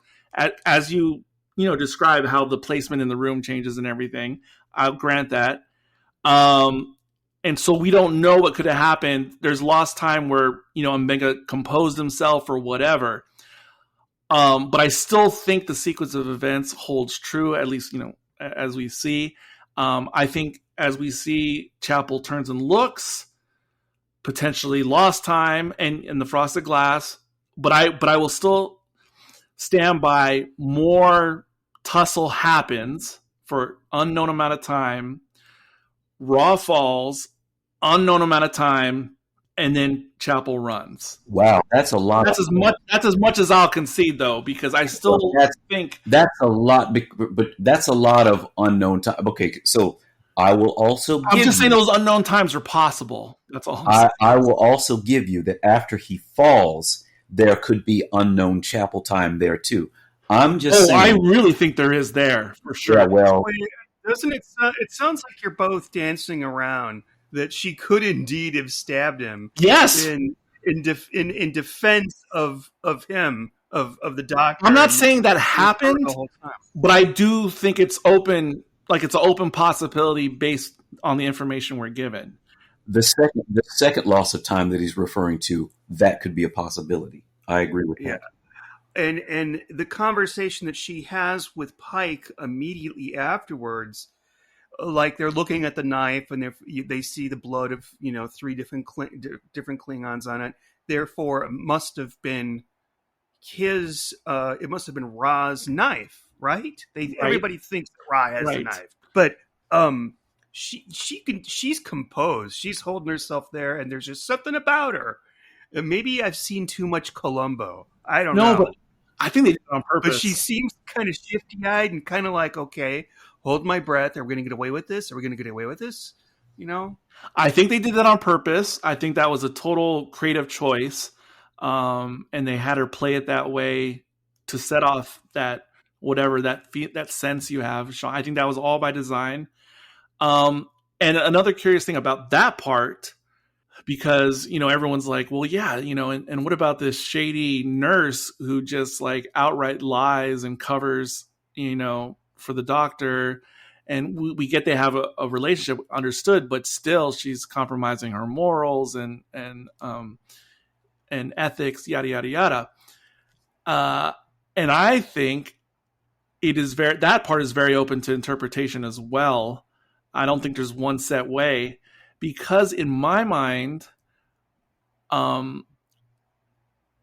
Speaker 2: as you describe how the placement in the room changes and everything. I'll grant that. And so we don't know what could have happened. There's lost time where M'Benga composed himself or whatever. But I still think the sequence of events holds true, at least, as we see. I think as we see, Chapel turns and looks, potentially lost time and the frosted glass. But I will still stand by more tussle happens for unknown amount of time. Raw falls, unknown amount of time, and then Chapel runs.
Speaker 3: Wow, that's a lot.
Speaker 2: That's as much as I'll concede, though, because I still think
Speaker 3: that's a lot. But that's a lot of unknown time. Okay, so I will also.
Speaker 2: I'm just saying those unknown times are possible. That's all.
Speaker 3: I will also give you that after he falls, there could be unknown Chapel time there too. I'm just saying.
Speaker 2: I really think there is there for sure.
Speaker 3: Yeah, well,
Speaker 4: doesn't it? It sounds like you're both dancing around that she could indeed have stabbed him.
Speaker 2: Yes,
Speaker 4: in defense of him of the doctor.
Speaker 2: I'm not saying that happened, but I do think it's open. Like it's an open possibility based on the information we're given.
Speaker 3: The second loss of time that he's referring to, that could be a possibility. I agree with that.
Speaker 4: And the conversation that she has with Pike immediately afterwards, like they're looking at the knife and they see the blood of 3 different Klingons on it. Therefore, it must have been it must have been Ra's knife, right? Everybody thinks that Ra has the knife, but she's composed. She's holding herself there, and there's just something about her. Maybe I've seen too much Columbo. I don't know.
Speaker 2: But I think they did it on purpose.
Speaker 4: But she seems kind of shifty-eyed and kind of like, okay, hold my breath. Are we going to get away with this? Are we going to get away with this?
Speaker 2: I think they did that on purpose. I think that was a total creative choice. And they had her play it that way to set off that whatever that sense you have. I think that was all by design. And another curious thing about that part, because everyone's like, well, yeah, and what about this shady nurse who just like outright lies and covers, for the doctor, and we get they have a relationship, understood, but still she's compromising her morals and ethics, yada yada yada. And I think it is that part is very open to interpretation as well. I don't think there's one set way, because in my mind,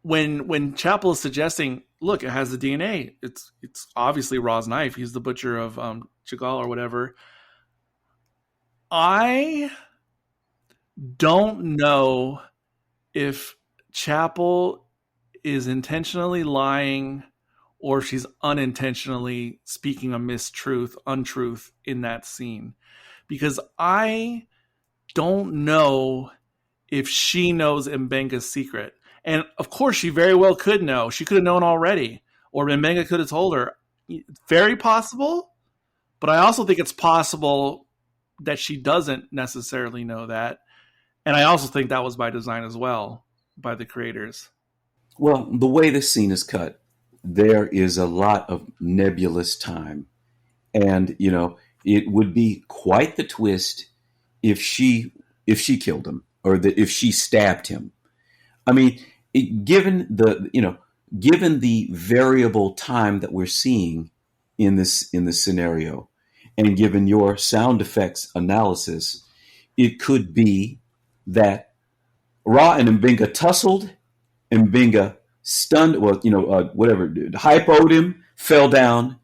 Speaker 2: when Chapel is suggesting, look, it has the DNA, it's obviously Ra's knife. He's the butcher of Chagall or whatever. I don't know if Chapel is intentionally lying or if she's unintentionally speaking a untruth in that scene, because I don't know if she knows Mbenga's secret. And of course she very well could know. She could have known already, or Mbenga could have told her. Very possible, but I also think it's possible that she doesn't necessarily know that. And I also think that was by design as well, by the creators.
Speaker 3: Well, the way this scene is cut, there is a lot of nebulous time. And, it would be quite the twist if she killed him, or if she stabbed him. I mean, given the variable time that we're seeing in this scenario, and given your sound effects analysis, it could be that Ra and Mbenga tussled, Mbenga stunned, whatever, hypoed him, fell down.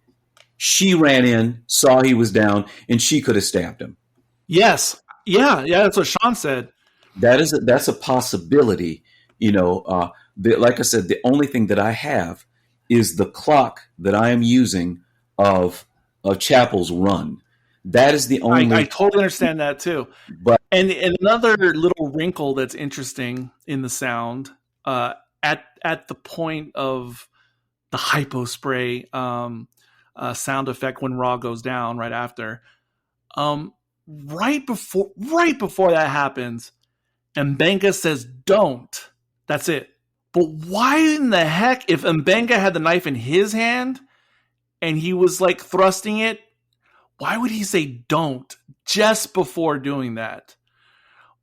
Speaker 3: She ran in, saw he was down, and she could have stabbed him.
Speaker 2: Yes. Yeah, that's what Sean said.
Speaker 3: That's a possibility. Like I said, the only thing that I have is the clock that I am using of Chapel's run. That is the only.
Speaker 2: I totally understand that too.
Speaker 3: But
Speaker 2: and another little wrinkle that's interesting in the sound, at the point of the hypo spray sound effect when Ra goes down right after, right before that happens, Mbenga says, "Don't." That's it. But why in the heck, if Mbenga had the knife in his hand and he was like thrusting it, why would he say "don't" just before doing that?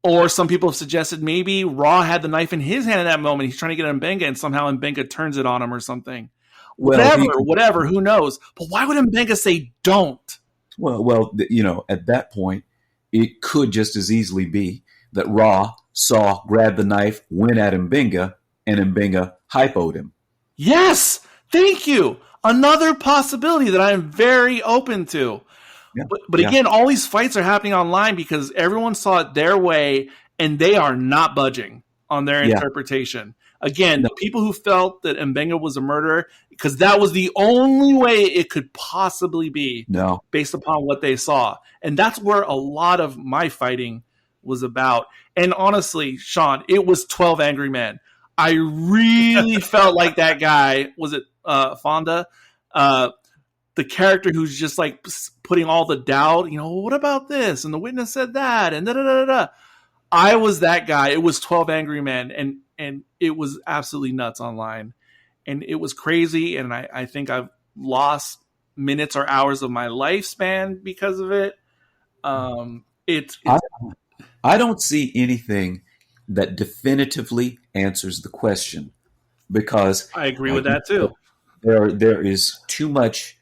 Speaker 2: Or some people have suggested maybe Ra had the knife in his hand at that moment. He's trying to get Mbenga, and somehow Mbenga turns it on him or something. Whatever. Who knows? But why would Mbenga say don't?
Speaker 3: Well, at that point, it could just as easily be that Ra saw, grabbed the knife, went at Mbenga, and Mbenga hypoed him.
Speaker 2: Yes, thank you. Another possibility that I'm very open to.
Speaker 3: Yeah.
Speaker 2: But again, all these fights are happening online because everyone saw it their way, and they are not budging on their interpretation. Again, the people who felt that Mbenga was a murderer, because that was the only way it could possibly be, based upon what they saw. And that's where a lot of my fighting was about. And honestly, Sean, it was 12 Angry Men. I really felt like that guy, was it Fonda? The character who's just like putting all the doubt, what about this? And the witness said that, and da-da-da-da-da. I was that guy. It was 12 Angry Men, and it was absolutely nuts online. And it was crazy, and I think I've lost minutes or hours of my lifespan because of it.
Speaker 3: I don't see anything that definitively answers the question, because
Speaker 2: I agree with that too.
Speaker 3: There is too much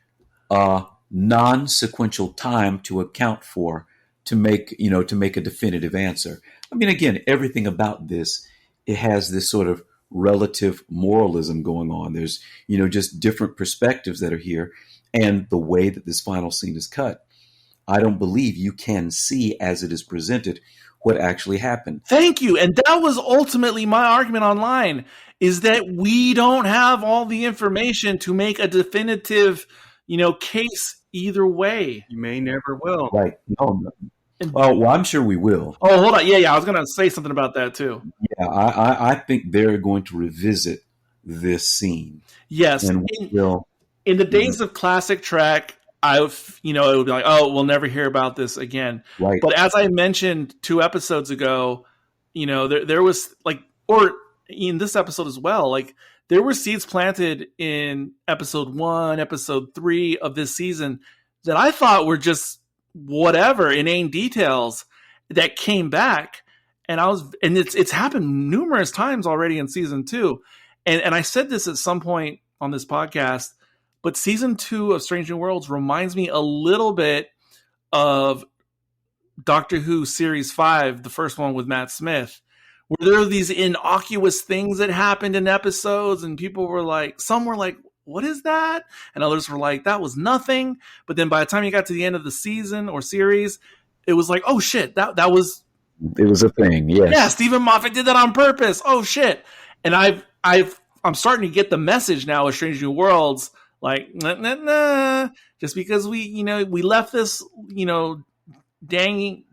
Speaker 3: non-sequential time to account for to make a definitive answer. I mean, again, everything about this, it has this sort of relative moralism going on. There's just different perspectives that are here, and the way that this final scene is cut, I don't believe you can see as it is presented what actually happened.
Speaker 2: Thank you. And that was ultimately my argument online, is that we don't have all the information to make a definitive, case either way.
Speaker 4: You may never will.
Speaker 3: Right. No. Well, I'm sure we will.
Speaker 2: Oh, hold on. Yeah. I was going to say something about that too.
Speaker 3: Yeah. I think they're going to revisit this scene.
Speaker 2: Yes.
Speaker 3: And
Speaker 2: in the days of classic Trek, it would be like, oh, we'll never hear about this again.
Speaker 3: Right.
Speaker 2: But as I mentioned 2 episodes ago, there was or in this episode as well, there were seeds planted in episode 1, episode 3 of this season that I thought were just whatever, inane details that came back. And it's happened numerous times already in season 2. And I said this at some point on this podcast, but season 2 of Strange New Worlds reminds me a little bit of Doctor Who Series 5, the first one with Matt Smith, where there are these innocuous things that happened in episodes, and people were like, some were like, what is that? And others were like, that was nothing. But then by the time you got to the end of the season or series, it was like, oh shit, that was...
Speaker 3: It was a thing, yes.
Speaker 2: Yeah, Stephen Moffat did that on purpose. Oh shit. And I'm starting to get the message now with Strange New Worlds, like, nah. Just because we left this, dangling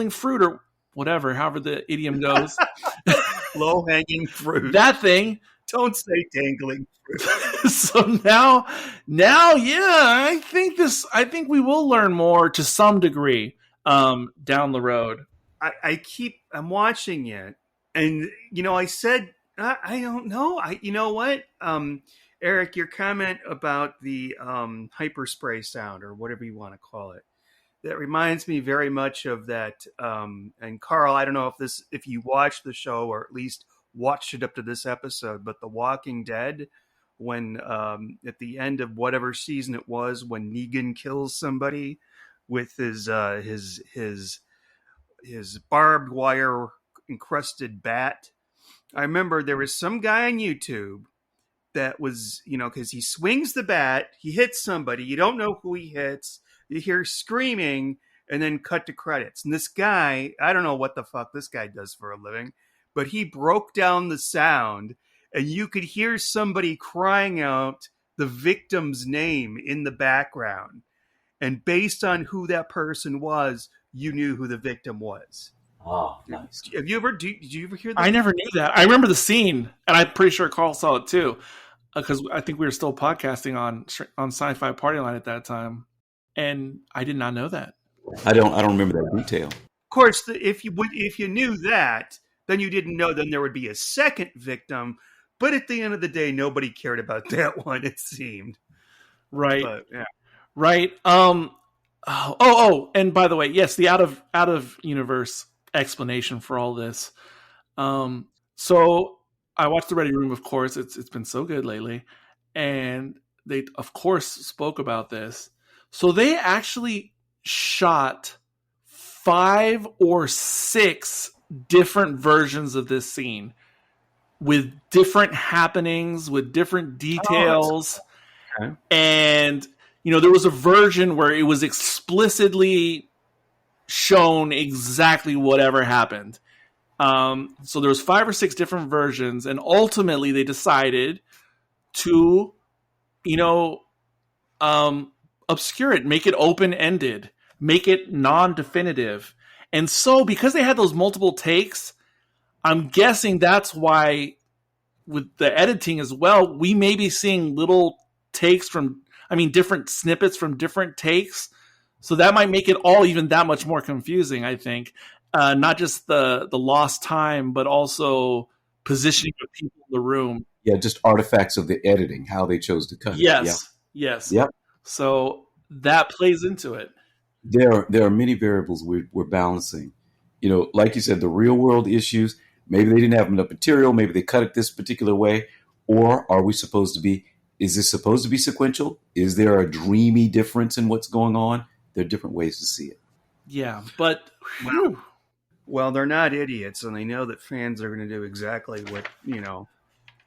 Speaker 2: fruit or whatever, however the idiom goes.
Speaker 4: Low-hanging fruit.
Speaker 2: That thing.
Speaker 4: Don't say dangling fruit.
Speaker 2: So now, yeah, I think we will learn more to some degree down the road.
Speaker 4: I'm watching it, and I said I don't know. You know what, Eric, your comment about the hyperspray sound, or whatever you want to call it, that reminds me very much of that. And Carl, I don't know if you watched the show, or at least watched it up to this episode, but The Walking Dead, when at the end of whatever season it was, when Negan kills somebody with his barbed wire encrusted bat. I remember there was some guy on YouTube that was, because he swings the bat, he hits somebody, you don't know who he hits, you hear screaming, and then cut to credits. And this guy, I don't know what the fuck this guy does for a living, but he broke down the sound, and you could hear somebody crying out the victim's name in the background. And based on who that person was, you knew who the victim was.
Speaker 3: Oh, nice.
Speaker 4: Did you ever hear that?
Speaker 2: I never knew that. I remember the scene, and I'm pretty sure Carl saw it too, because I think we were still podcasting on Sci-Fi Party Line at that time, and I did not know that.
Speaker 3: I don't remember that detail.
Speaker 4: Of course, if you knew that, then you didn't know then there would be a second victim. But at the end of the day, nobody cared about that one. It seemed
Speaker 2: right.
Speaker 4: But, yeah.
Speaker 2: Right. And by the way, yes, the out of universe explanation for all this. So I watched the Ready Room, of course. It's been so good lately. and they of course spoke about this. So they actually shot 5 or 6 different versions of this scene with different happenings, with different details.
Speaker 4: Okay.
Speaker 2: And, there was a version where it was explicitly shown exactly whatever happened. So there was 5 or 6 different versions, and ultimately they decided to, obscure it, make it open-ended, make it non-definitive. And so because they had those multiple takes, I'm guessing that's why with the editing as well, we may be seeing little takes different snippets from different takes. So that might make it all even that much more confusing, I think. Not just the lost time, but also positioning of people in the room.
Speaker 3: Yeah, just artifacts of the editing, how they chose to cut it.
Speaker 2: Yes.
Speaker 3: Yep.
Speaker 2: So that plays into it.
Speaker 3: There are many variables we're balancing. Like you said, the real world issues, maybe they didn't have enough material, maybe they cut it this particular way, or is this supposed to be sequential? Is there a dreamy difference in what's going on? There are different ways to see it.
Speaker 2: Yeah, but
Speaker 4: well, they're not idiots, and they know that fans are going to do exactly what,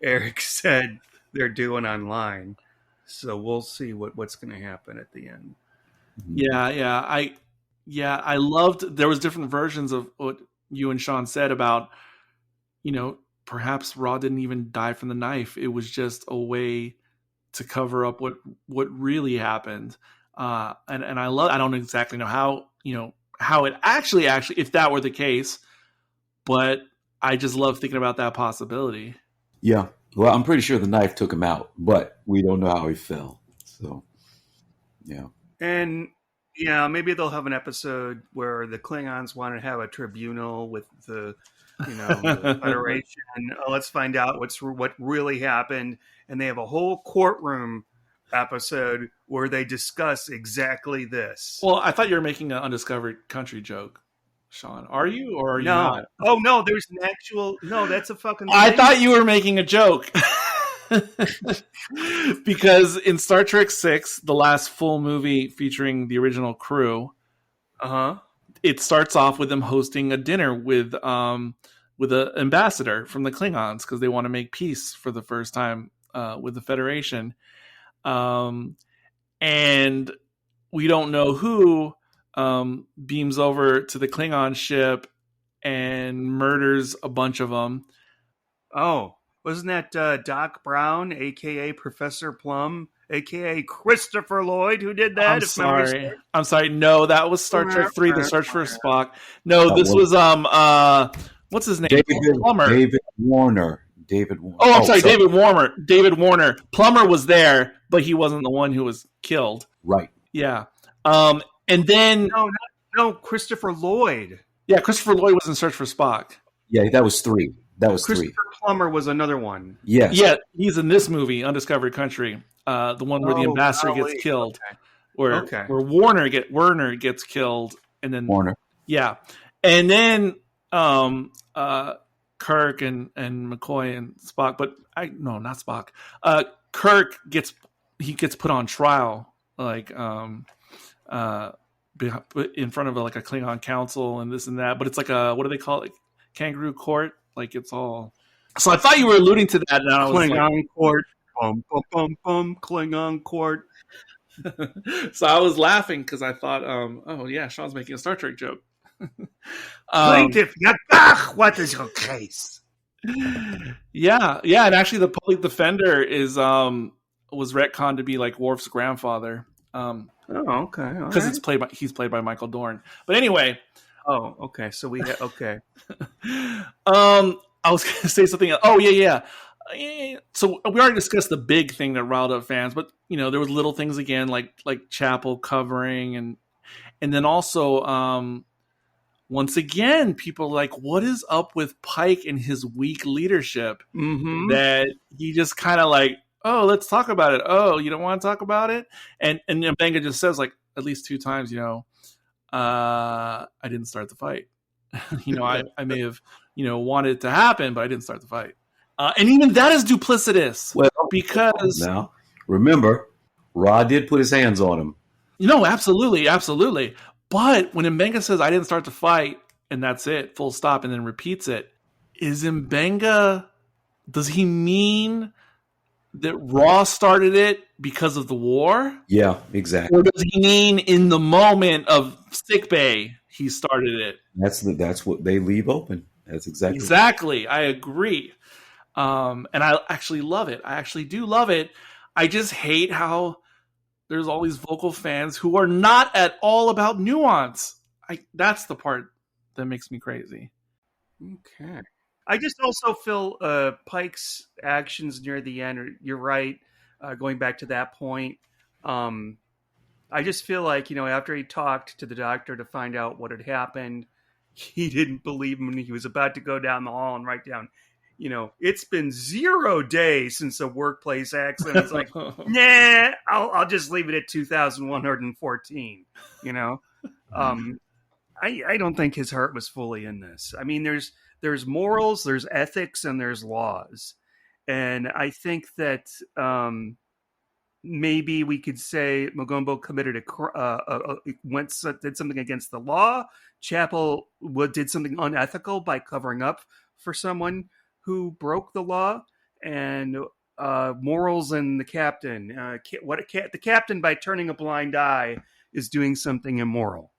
Speaker 4: Eric said they're doing online. So we'll see what's going to happen at the end.
Speaker 2: Yeah. I loved, there was different versions of what you and Sean said about, perhaps Ra didn't even die from the knife. It was just a way to cover up what really happened. And I don't exactly know how it actually, if that were the case, but I just love thinking about that possibility.
Speaker 3: Yeah. Well, I'm pretty sure the knife took him out, but we don't know how he fell. So, yeah.
Speaker 4: And, maybe they'll have an episode where the Klingons want to have a tribunal with the Federation. Let's find out what really happened. And they have a whole courtroom episode where they discuss exactly this.
Speaker 2: Well, I thought you were making an Undiscovered Country joke, Sean. Are you, or are you not?
Speaker 4: Oh, no, there's an actual... No, that's a fucking...
Speaker 2: I thought you were making a joke. Because in Star Trek VI, the last full movie featuring the original crew, it starts off with them hosting a dinner with an ambassador from the Klingons because they want to make peace for the first time with the Federation. And we don't know who beams over to the Klingon ship and murders a bunch of them.
Speaker 4: Oh, wasn't that Doc Brown, a.k.a. Professor Plum, a.k.a. Christopher Lloyd, who did that?
Speaker 2: I'm sorry. No, that was Star Trek 3, The Search for Spock. No, this was what's his name? Plummer.
Speaker 3: David Warner.
Speaker 2: Oh, I'm sorry, David Warner. David Warner. Plummer was there, but he wasn't the one who was killed.
Speaker 3: Right.
Speaker 2: Yeah. And then
Speaker 4: no, Christopher Lloyd.
Speaker 2: Yeah, Christopher Lloyd was in Search for Spock.
Speaker 3: Yeah, that was 3.
Speaker 4: Christopher Plummer was another one.
Speaker 3: Yes.
Speaker 2: Yeah, he's in this movie, Undiscovered Country, the one where the ambassador gets killed, where Werner gets killed, and then
Speaker 3: Warner.
Speaker 2: Yeah, and then Kirk and McCoy and Spock, but not Spock. Kirk gets put on trial, like in front of a Klingon council and this and that. But it's like what do they call it? Kangaroo court. Like it's all. So I thought you were alluding to that. And I was
Speaker 4: Klingon court. Bum, bum, bum, bum, Klingon court.
Speaker 2: So I was laughing because I thought, Sean's making a Star Trek joke.
Speaker 4: Plaintiff, what is your case?
Speaker 2: Yeah, and actually, the public defender was retconned to be like Worf's grandfather.
Speaker 4: Okay,
Speaker 2: because he's played by Michael Dorn. But anyway.
Speaker 4: Oh, okay. So okay.
Speaker 2: I was going to say something else. Oh, yeah. So we already discussed the big thing that riled up fans, but there was little things again, like chapel covering, and then also once again, people like, what is up with Pike and his weak leadership? Mm-hmm. That he just kind of like, oh, let's talk about it. Oh, you don't want to talk about it? And Benga just says like at least 2 times, I didn't start the fight. I may have, wanted it to happen, but I didn't start the fight. And even that is duplicitous.
Speaker 3: Well,
Speaker 2: because
Speaker 3: Remember, Ra did put his hands on him.
Speaker 2: Absolutely, absolutely. But when Mbenga says, I didn't start the fight, and that's it, full stop, and then repeats it, is Mbenga, does he mean that Ra started it because of the war?
Speaker 3: Yeah, exactly.
Speaker 2: Or does he mean in the moment of sickbay, he started it?
Speaker 3: That's what they leave open. That's
Speaker 2: exactly. I agree. And I actually love it. I actually do love it. I just hate how there's all these vocal fans who are not at all about nuance. That's the part that makes me crazy.
Speaker 4: Okay. I just also feel Pike's actions near the end. You're right. Going back to that point, I just feel like, after he talked to the doctor to find out what had happened, he didn't believe him when he was about to go down the hall and write down, it's been 0 days since a workplace accident. It's like, nah, I'll just leave it at 2,114. I don't think his heart was fully in this. I mean, there's morals, there's ethics, and there's laws. And I think that maybe we could say Mogombo committed did something against the law. Chapel did something unethical by covering up for someone who broke the law. And morals and the captain. The captain, by turning a blind eye, is doing something immoral.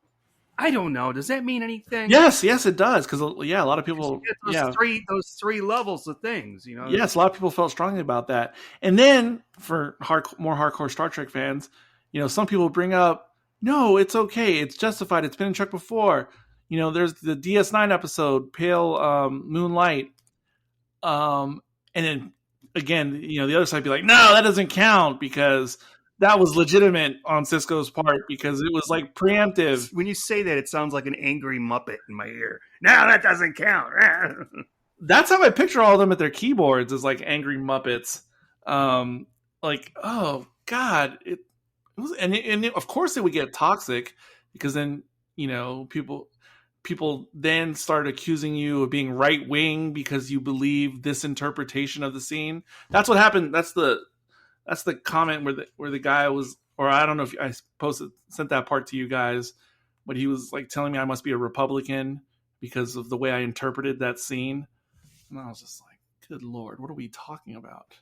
Speaker 4: I don't know. Does that mean anything?
Speaker 2: Yes, it does. Because a lot of people,
Speaker 4: those three levels of things,
Speaker 2: Yes, a lot of people felt strongly about that. And then for more hardcore Star Trek fans, some people bring up, no, it's okay, it's justified, it's been in Trek before. There's the DS9 episode, Pale Moonlight, and then again, the other side be like, no, that doesn't count because that was legitimate on Sisko's part because it was like preemptive.
Speaker 4: When you say that, it sounds like an angry Muppet in my ear. No, that doesn't count.
Speaker 2: That's how I picture all of them at their keyboards, as like angry Muppets. Like, oh God, it was, and of course it would get toxic because then people then start accusing you of being right wing because you believe this interpretation of the scene. That's what happened. That's the comment where the guy was, or I don't know if I sent that part to you guys, but he was like telling me I must be a Republican because of the way I interpreted that scene. And I was just like, good Lord, what are we talking about?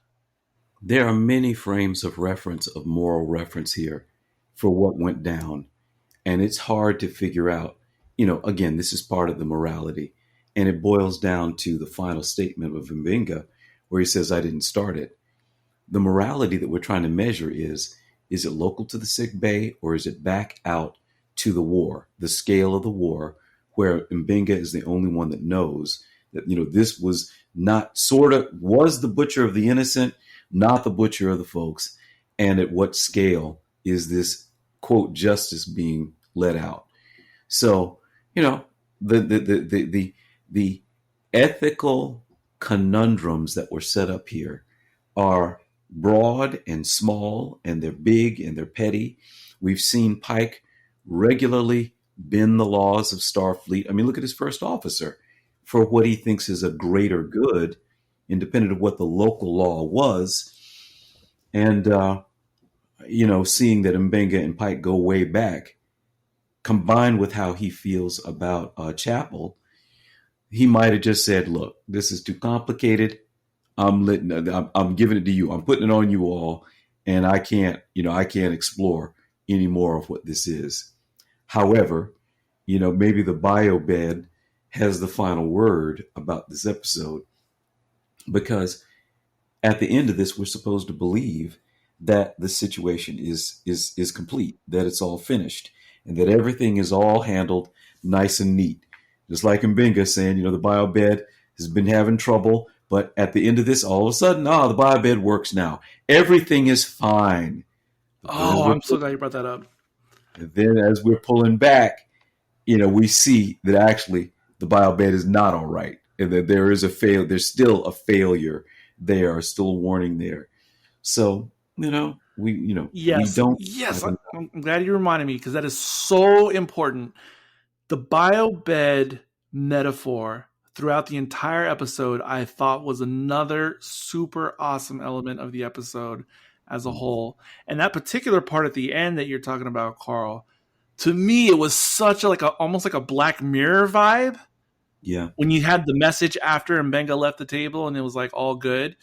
Speaker 3: There are many frames of reference, of moral reference here for what went down. And it's hard to figure out, again, this is part of the morality. And it boils down to the final statement of Mbenga where he says, I didn't start it. The morality that we're trying to measure is it local to the sick bay or is it back out to the war, the scale of the war, where Mbenga is the only one that knows that, this was not was the butcher of the innocent, not the butcher of the folks. And at what scale is this, quote, justice being let out? So, the ethical conundrums that were set up here are broad and small, and they're big and they're petty. We've seen Pike regularly bend the laws of Starfleet. I mean, look at his first officer for what he thinks is a greater good, independent of what the local law was. And, seeing that Mbenga and Pike go way back, combined with how he feels about Chapel, he might have just said, look, this is too complicated. I'm giving it to you. I'm putting it on you all. And I can't explore any more of what this is. However, maybe the bio bed has the final word about this episode, because at the end of this, we're supposed to believe that the situation is complete, that it's all finished, and that everything is all handled nice and neat. Just like Mbenga saying, the bio bed has been having trouble, but at the end of this, all of a sudden, the bio bed works now. Everything is fine.
Speaker 2: Oh, I'm so glad you brought that up.
Speaker 3: And then as we're pulling back, we see that actually the bio bed is not all right, and that there is there's still a failure there, still a warning there. So, we don't.
Speaker 2: Yes. I'm glad you reminded me, because that is so important. The bio bed metaphor throughout the entire episode, I thought was another super awesome element of the episode. as a whole. And that particular part at the end that you're talking about, Carl, to me, it was such almost like a Black Mirror vibe.
Speaker 3: Yeah.
Speaker 2: When you had the message after Mbenga left the table and it was like all good.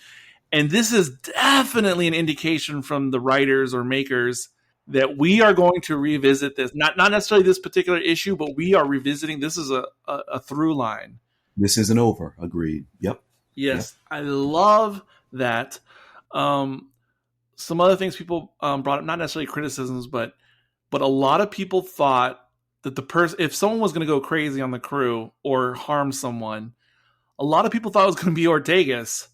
Speaker 2: And this is definitely an indication from the writers or makers that we are going to revisit this. Not necessarily this particular issue, but we are revisiting. This is a through line.
Speaker 3: This isn't over. Agreed. Yep.
Speaker 2: Yes. Yep. I love that. Some other things people brought up, not necessarily criticisms, but a lot of people thought that the person, if someone was going to go crazy on the crew or harm someone, a lot of people thought it was going to be Ortegas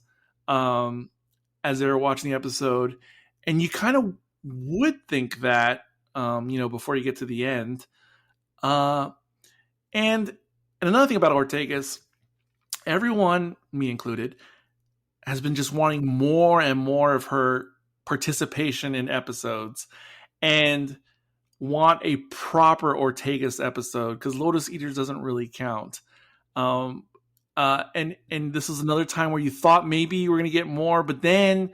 Speaker 2: as they were watching the episode. And you kind of would think that, before you get to the end. And another thing about Ortegas, everyone, me included, has been just wanting more and more of her participation in episodes and want a proper Ortegas episode because Lotus Eaters doesn't really count. And this is another time where you thought maybe you were going to get more, but then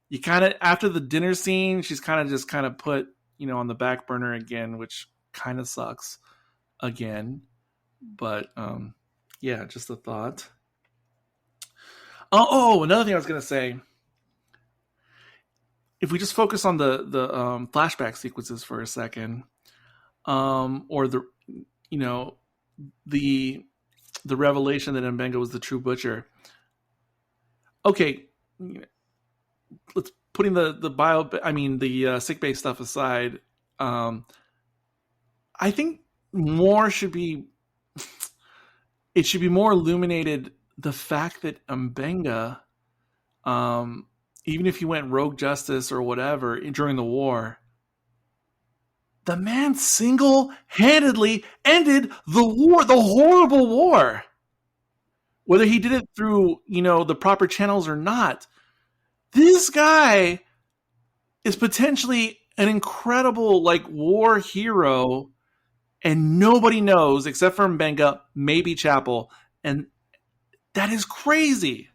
Speaker 2: you kind of, after the dinner scene, she's kind of put, on the back burner again, which kind of sucks again. But just a thought. Oh, another thing I was going to say. If we just focus on the flashback sequences for a second, or the revelation that Mbenga was the true butcher. Okay, let's putting the sickbay stuff aside. I think more should be. It should be more illuminated the fact that Mbenga, even if he went rogue justice or whatever during the war, the man single-handedly ended the war, the horrible war. Whether he did it through, the proper channels or not, this guy is potentially an incredible, war hero, and nobody knows except for Mbenga, maybe Chapel, and that is crazy.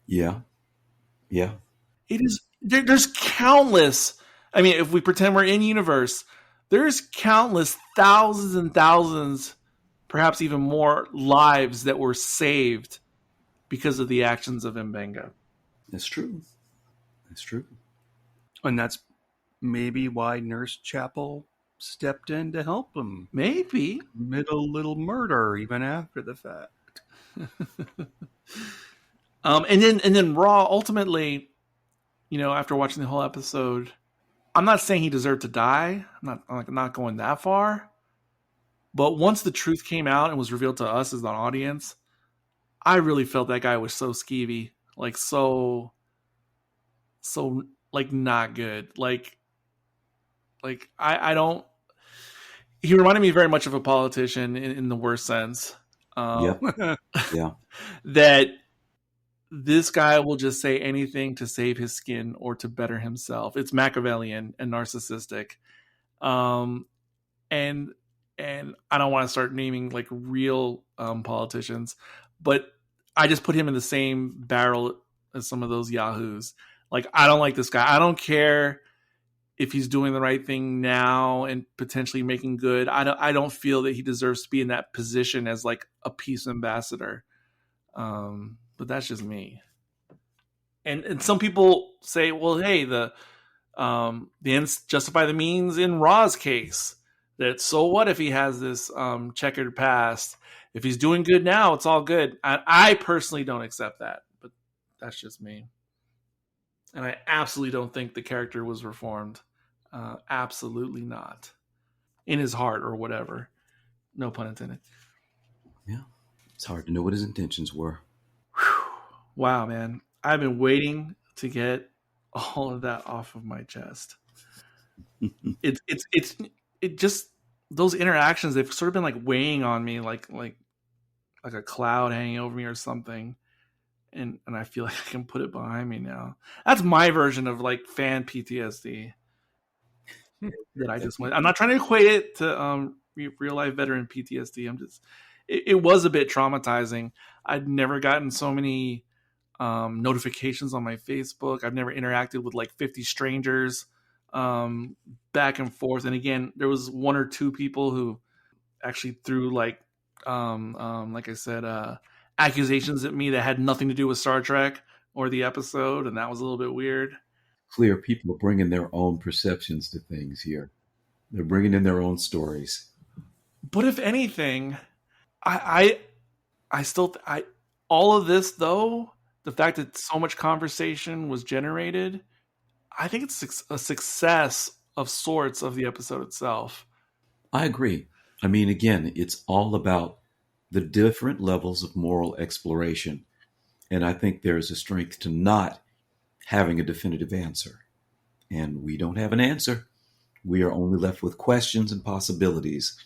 Speaker 3: Yeah. Yeah.
Speaker 2: It is. There's countless. I mean, if we pretend we're in universe, there's countless thousands and thousands, perhaps even more lives that were saved because of the actions of Mbenga.
Speaker 3: That's true. That's true.
Speaker 4: And that's maybe why Nurse Chapel stepped in to help him.
Speaker 2: Maybe.
Speaker 4: Commit a little murder even after the fact.
Speaker 2: And then Raw ultimately, after watching the whole episode, I'm not saying he deserved to die. I'm not going that far. But once the truth came out and was revealed to us as an audience, I really felt that guy was so skeevy, so not good. I don't. He reminded me very much of a politician in the worst sense.
Speaker 3: Yeah.
Speaker 2: That this guy will just say anything to save his skin or to better himself. It's Machiavellian and narcissistic. And I don't want to start naming real politicians, but I just put him in the same barrel as some of those yahoos. I don't like this guy. I don't care if he's doing the right thing now and potentially making good. I don't feel that he deserves to be in that position as a peace ambassador. But that's just me. And some people say, well, hey, the ends justify the means in Raw's case. That so what if he has this checkered past? If he's doing good now, it's all good. I personally don't accept that, but that's just me. And I absolutely don't think the character was reformed. Absolutely not. In his heart or whatever. No pun intended.
Speaker 3: Yeah. It's hard to know what his intentions were.
Speaker 2: Wow, man. I've been waiting to get all of that off of my chest. It just, those interactions, they've sort of been weighing on me like a cloud hanging over me or something. And I feel like I can put it behind me now. That's my version of fan PTSD. That I just went. I'm not trying to equate it to real life veteran PTSD. It was a bit traumatizing. I'd never gotten so many notifications on my Facebook. I've never interacted with like 50 strangers back and forth. And again, there was one or two people who actually threw like I said, accusations at me that had nothing to do with Star Trek or the episode, and that was a little bit weird.
Speaker 3: Clear, people are bringing their own perceptions to things here. They're bringing in their own stories.
Speaker 2: But if anything, I still all of this though, the fact that so much conversation was generated, I think it's a success of sorts of the episode itself.
Speaker 3: I agree. I mean, again, it's all about the different levels of moral exploration. And I think there's a strength to not having a definitive answer. And we don't have an answer. We are only left with questions and possibilities.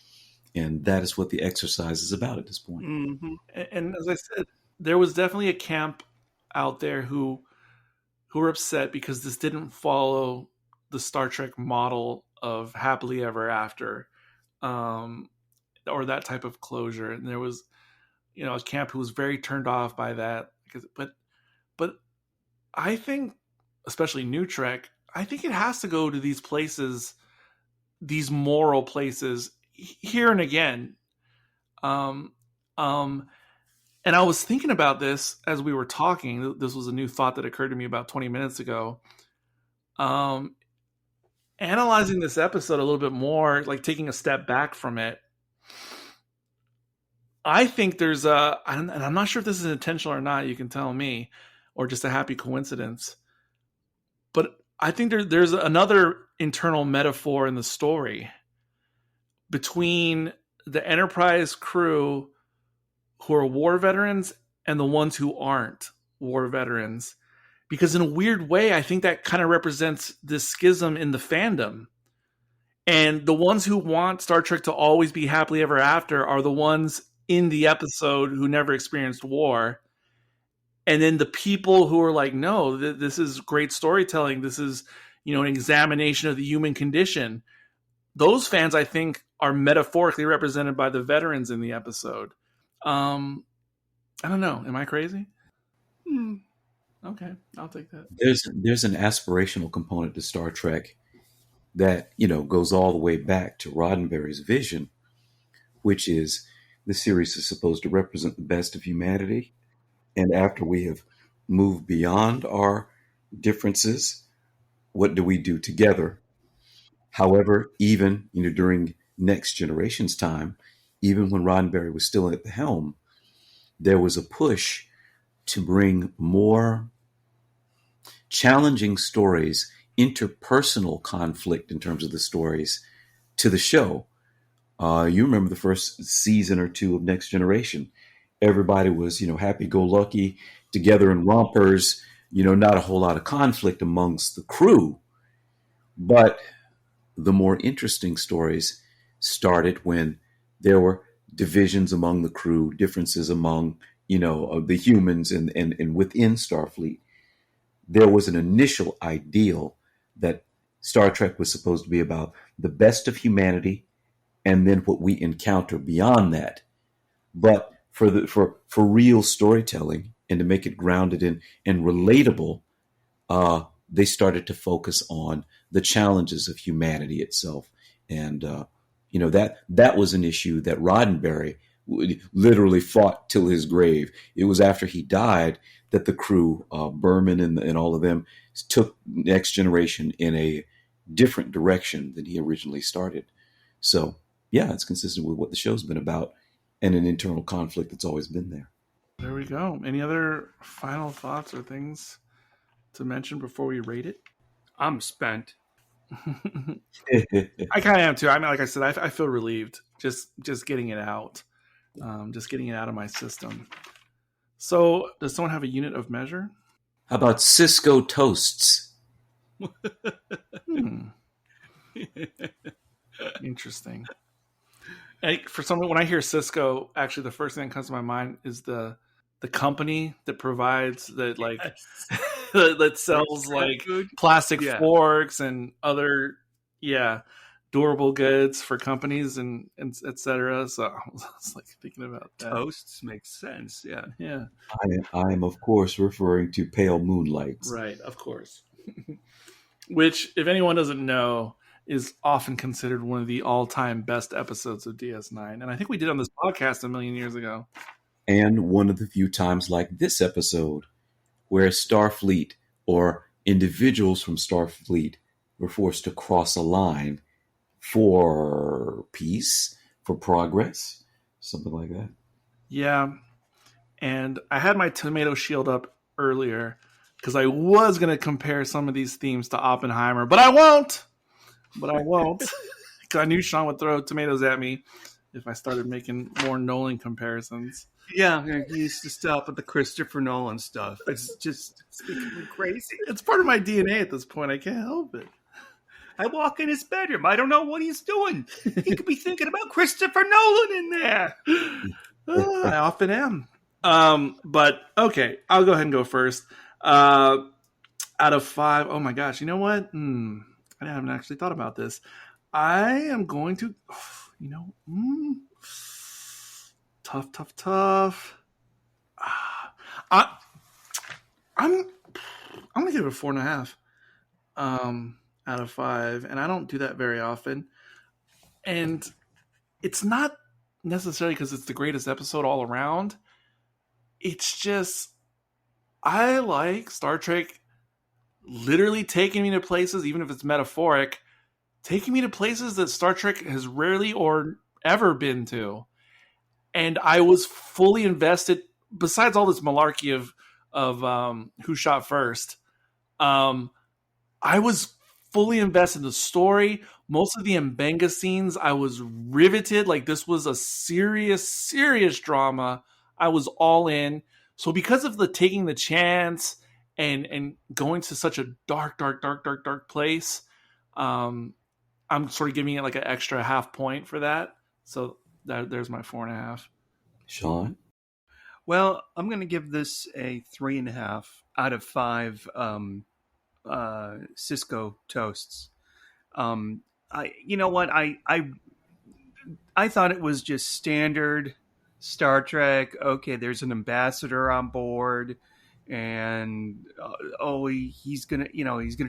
Speaker 3: And that is what the exercise is about at this point.
Speaker 2: Mm-hmm. And as I said, there was definitely a camp out there who were upset because this didn't follow the Star Trek model of happily ever after, or that type of closure. And there was, a camp who was very turned off by that. But I think, especially New Trek, I think it has to go to these places, these moral places, here and again. And I was thinking about this as we were talking. This was a new thought that occurred to me about 20 minutes ago. Analyzing this episode a little bit more, like taking a step back from it, I think there's and I'm not sure if this is intentional or not, you can tell me, or just a happy coincidence. But I think there's another internal metaphor in the story between the Enterprise crew who are war veterans and the ones who aren't war veterans. Because in a weird way, I think that kind of represents this schism in the fandom. And the ones who want Star Trek to always be happily ever after are the ones in the episode who never experienced war. And then the people who are like, no, this is great storytelling. This is, an examination of the human condition. Those fans, I think, are metaphorically represented by the veterans in the episode. I don't know. Am I crazy? Okay, I'll take that.
Speaker 3: There's an aspirational component to Star Trek that, goes all the way back to Roddenberry's vision, which is the series is supposed to represent the best of humanity. And after we have moved beyond our differences, what do we do together? However, even, during Next Generation's time, even when Roddenberry was still at the helm, there was a push to bring more challenging stories, interpersonal conflict in terms of the stories, to the show. You remember the first season or two of Next Generation. Everybody was, happy-go-lucky, together in rompers, not a whole lot of conflict amongst the crew. But the more interesting stories started when there were divisions among the crew, differences among, the humans and within Starfleet. There was an initial ideal that Star Trek was supposed to be about the best of humanity and then what we encounter beyond that. But for real storytelling and to make it grounded and relatable, they started to focus on the challenges of humanity itself. And, that was an issue that Roddenberry literally fought till his grave. It was after he died that the crew, Berman and all of them, took Next Generation in a different direction than he originally started. So, yeah, it's consistent with what the show's been about and an internal conflict that's always been there.
Speaker 2: There we go. Any other final thoughts or things to mention before we rate it?
Speaker 4: I'm spent.
Speaker 2: I kind of am too. I mean, like I said, I feel relieved just getting it out, just getting it out of my system. So, does someone have a unit of measure?
Speaker 3: How about Cisco toasts?
Speaker 2: Interesting. For someone, when I hear Cisco, actually, the first thing that comes to my mind is the company that provides that, like, that sells like plastic forks and other, durable goods for companies and etc. So I was like thinking about that.
Speaker 4: Toasts makes sense. Yeah.
Speaker 2: Yeah.
Speaker 3: I am, of course, referring to Pale Moonlights.
Speaker 2: Right, of course. Which, if anyone doesn't know, is often considered one of the all-time best episodes of DS9. And I think we did on this podcast a million years ago.
Speaker 3: And one of the few times like this episode where Starfleet or individuals from Starfleet were forced to cross a line for peace, for progress, something like that.
Speaker 2: Yeah. And I had my tomato shield up earlier because I was going to compare some of these themes to Oppenheimer, but I won't. Because I knew Sean would throw tomatoes at me if I started making more Nolan comparisons.
Speaker 4: Yeah, he used to stop with the Christopher Nolan stuff. It's becoming crazy.
Speaker 2: It's part of my DNA at this point. I can't help it.
Speaker 4: I walk in his bedroom. I don't know what he's doing. He could be thinking about Christopher Nolan in there.
Speaker 2: I often am. But okay, I'll go ahead and go first. Out of 5, oh my gosh, you know what? I haven't actually thought about this. I am going to, tough. I'm gonna give it a 4.5. Out of 5, and I don't do that very often. And it's not necessarily because it's the greatest episode all around. It's just I like Star Trek literally taking me to places, even if it's metaphoric, taking me to places that Star Trek has rarely or ever been to. And I was fully invested, besides all this malarkey of who shot first. I was fully invested in the story. Most of the Mbenga scenes, I was riveted. Like, this was a serious drama. I was all in. So because of the taking the chance and going to such a dark place, I'm sort of giving it like an extra half point for that. So there's my 4.5.
Speaker 3: Sean?
Speaker 4: Well, I'm going to give this a 3.5 out of 5 Cisco toasts. You know what? I thought it was just standard Star Trek. Okay, there's an ambassador on board, and he's gonna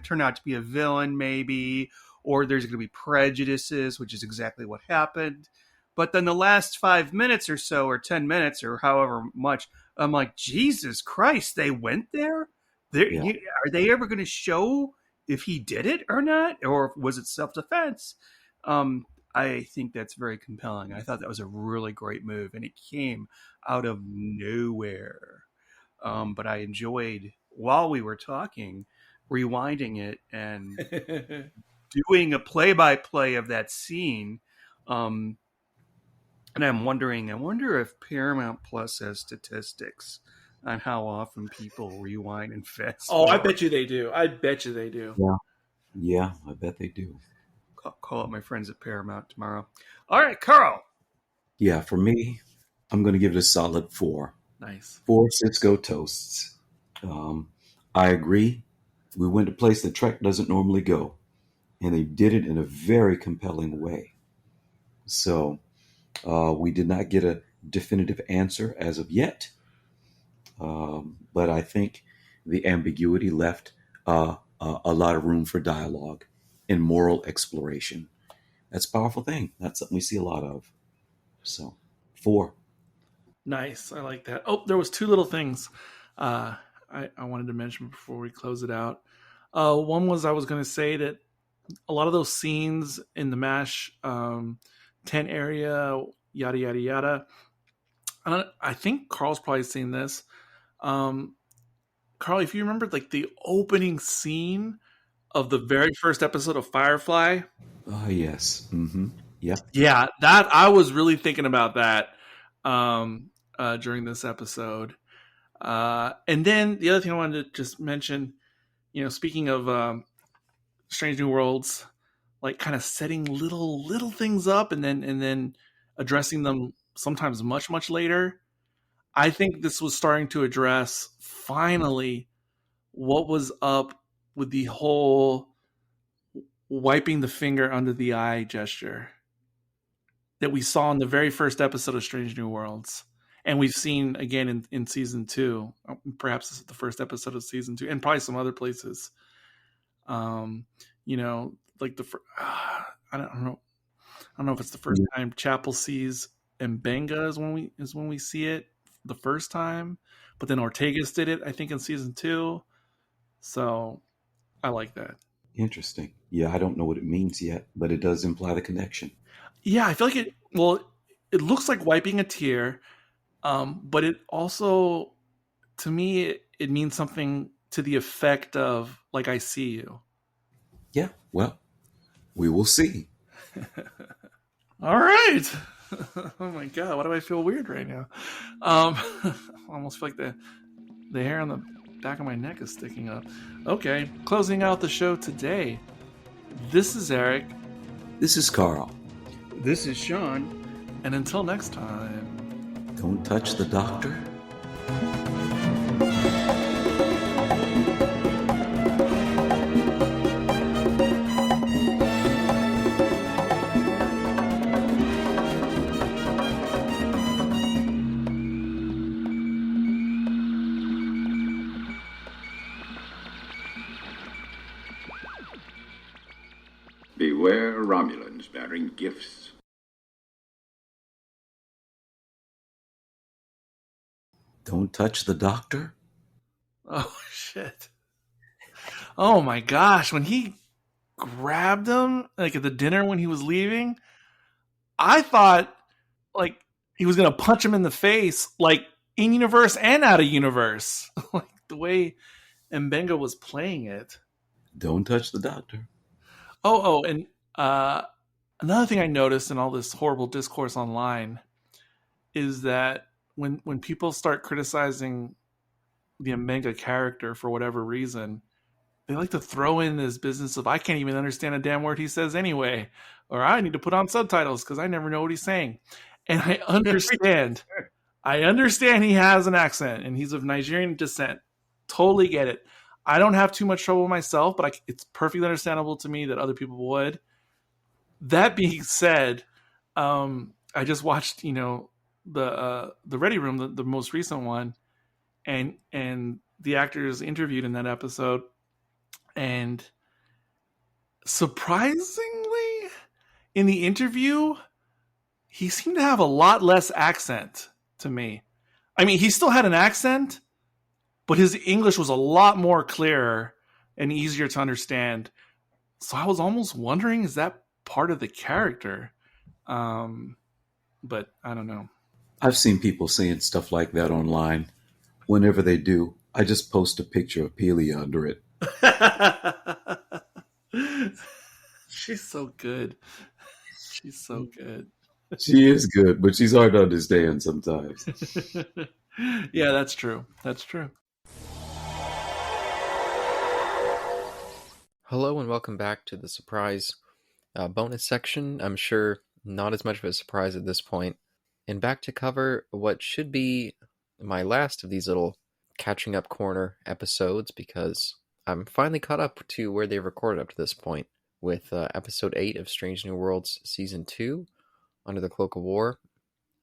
Speaker 4: turn out to be a villain, maybe, or there's gonna be prejudices, which is exactly what happened. But then the last 5 minutes or so, or 10 minutes, or however much, I'm like, Jesus Christ, they went there? Are they ever going to show if he did it or not? Or was it self-defense? I think that's very compelling. I thought that was a really great move, and it came out of nowhere. But I enjoyed, while we were talking, rewinding it and doing a play-by-play of that scene. And I wonder if Paramount Plus has statistics on how often people rewind and fast forward.
Speaker 2: I bet you they do.
Speaker 3: Yeah, I bet they do.
Speaker 4: Call up my friends at Paramount tomorrow. All right, Carl.
Speaker 3: Yeah, for me, I'm going to give it a solid 4.
Speaker 2: Nice.
Speaker 3: 4 Cisco toasts. I agree. We went to a place that Trek doesn't normally go, and they did it in a very compelling way. So we did not get a definitive answer as of yet, but I think the ambiguity left a lot of room for dialogue and moral exploration. That's a powerful thing. That's something we see a lot of. So, 4.
Speaker 2: Nice. I like that. Oh, there was 2 little things I wanted to mention before we close it out. One was I was going to say that a lot of those scenes in the MASH tent area, yada, yada, yada. I think Carl's probably seen this. Carl, if you remember, like the opening scene of the very first episode of Firefly.
Speaker 3: Yes. Mm-hmm. Yep.
Speaker 2: Yeah, that I was really thinking about that during this episode. And then the other thing I wanted to just mention, speaking of Strange New Worlds, like kind of setting little things up and then addressing them sometimes much later. I think this was starting to address finally what was up with the whole wiping the finger under the eye gesture that we saw in the very first episode of Strange New Worlds. And we've seen again in season 2. Perhaps this is the first episode of season 2, and probably some other places. You know, like I don't know. I don't know if it's the first time Chapel sees Mbenga is when we see it the first time, but then Ortegas did it, I think, in season 2. So I like that.
Speaker 3: Interesting. Yeah, I don't know what it means yet, but it does imply the connection.
Speaker 2: Yeah, I feel like it looks like wiping a tear, but it also, to me, it means something to the effect of, like, I see you.
Speaker 3: Yeah, well, we will see.
Speaker 2: All right. Oh my God, why do I feel weird right now? I almost feel like the hair on the back of my neck is sticking up. Okay, closing out the show today. This is Eric.
Speaker 3: This is Carl.
Speaker 4: This is Sean.
Speaker 2: And until next time,
Speaker 3: don't touch the doctor.
Speaker 1: Beware Romulans bearing gifts.
Speaker 3: Don't touch the doctor?
Speaker 2: Oh, shit. Oh, my gosh. When he grabbed him, like, at the dinner when he was leaving, I thought, like, he was going to punch him in the face, like, in-universe and out-of-universe. Like, the way Mbenga was playing it.
Speaker 3: Don't touch the doctor.
Speaker 2: Oh, and another thing I noticed in all this horrible discourse online is that when people start criticizing the Mbenga character for whatever reason, they like to throw in this business of, I can't even understand a damn word he says anyway, or I need to put on subtitles because I never know what he's saying. And I understand. I understand he has an accent and he's of Nigerian descent. Totally get it. I don't have too much trouble reading, but it's perfectly understandable to me that other people would. That being said, I just watched, the Ready Room, the most recent one, and the actors interviewed in that episode, and surprisingly, in the interview, he seemed to have a lot less accent to me. I mean, he still had an accent, but his English was a lot more clearer and easier to understand. So I was almost wondering, is that part of the character? But I don't know.
Speaker 3: I've seen people saying stuff like that online. Whenever they do, I just post a picture of Pelia under it.
Speaker 2: She's so good. She's so good.
Speaker 3: She is good, but she's hard to understand sometimes.
Speaker 2: Yeah, that's true. That's true.
Speaker 5: Hello and welcome back to the surprise bonus section. I'm sure not as much of a surprise at this point. And back to cover what should be my last of these little catching up corner episodes, because I'm finally caught up to where they've recorded up to this point with episode 8 of Strange New Worlds Season 2, Under the Cloak of War.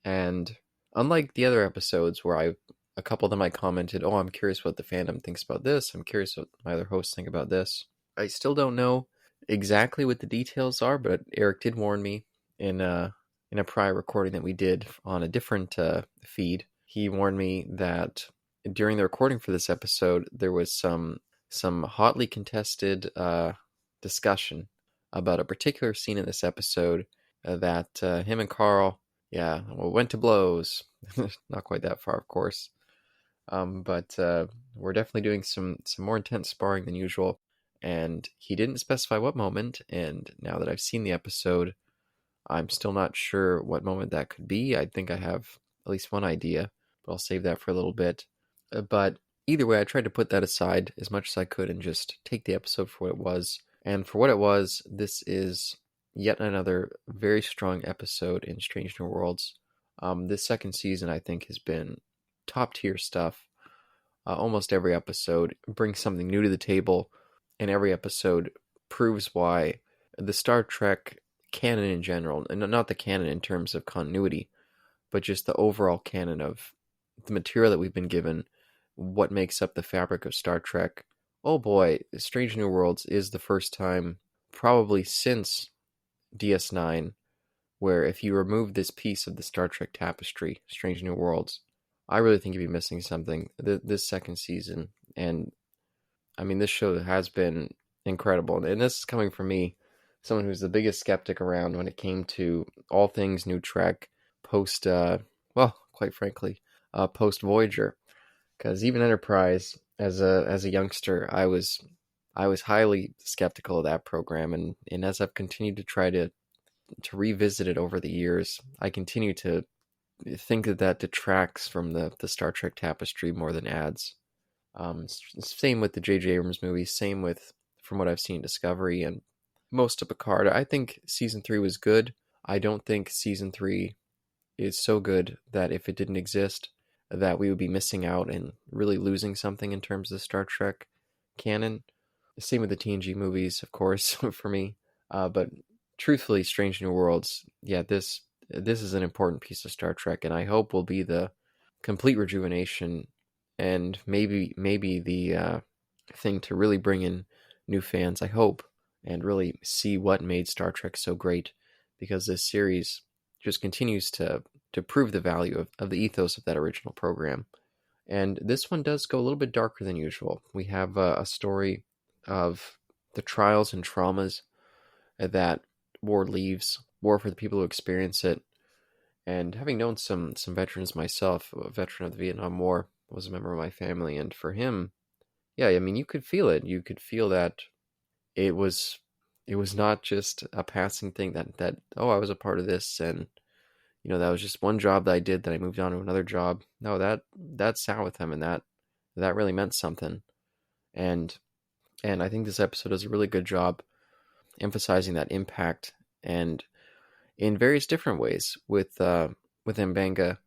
Speaker 5: And unlike the other episodes where a couple of them I commented, I'm curious what the fandom thinks about this, I'm curious what my other hosts think about this. I still don't know exactly what the details are, but Eric did warn me in a prior recording that we did on a different feed. He warned me that during the recording for this episode, there was some hotly contested discussion about a particular scene in this episode that him and Carl, went to blows. Not quite that far, of course. But we're definitely doing some more intense sparring than usual. And he didn't specify what moment, and now that I've seen the episode, I'm still not sure what moment that could be. I think I have at least one idea, but I'll save that for a little bit. But either way, I tried to put that aside as much as I could and just take the episode for what it was. And for what it was, this is yet another very strong episode in Strange New Worlds. This second season, I think, has been top tier stuff. Almost every episode brings something new to the table, and every episode proves why the Star Trek canon in general, and not the canon in terms of continuity, but just the overall canon of the material that we've been given, what makes up the fabric of Star Trek. Oh boy, Strange New Worlds is the first time, probably since DS9, where if you remove this piece of the Star Trek tapestry, Strange New Worlds, I really think you'd be missing something this second season. And I mean, this show has been incredible. And this is coming from me, someone who's the biggest skeptic around when it came to all things new Trek post, well, quite frankly, post Voyager. Because even Enterprise, as a youngster, I was highly skeptical of that program. And as I've continued to try to revisit it over the years, I continue to think that detracts from the Star Trek tapestry more than adds. Same with the J.J. Abrams movies, same with, from what I've seen, Discovery and most of Picard. I think Season 3 was good. I don't think Season 3 is so good that if it didn't exist, that we would be missing out and really losing something in terms of Star Trek canon. Same with the TNG movies, of course, for me. But truthfully, Strange New Worlds, yeah, this is an important piece of Star Trek, and I hope will be the complete rejuvenation and maybe the thing to really bring in new fans, I hope, and really see what made Star Trek so great, because this series just continues to prove the value of the ethos of that original program. And this one does go a little bit darker than usual. We have a story of the trials and traumas that war leaves, war for the people who experience it. And having known some veterans myself, a veteran of the Vietnam War was a member of my family, and for him, yeah, I mean, you could feel it. You could feel that it was not just a passing thing that oh, I was a part of this, and that was just one job that I did, that I moved on to another job. No, that sat with him, and that really meant something. And I think this episode does a really good job emphasizing that impact, and in various different ways with M'Benga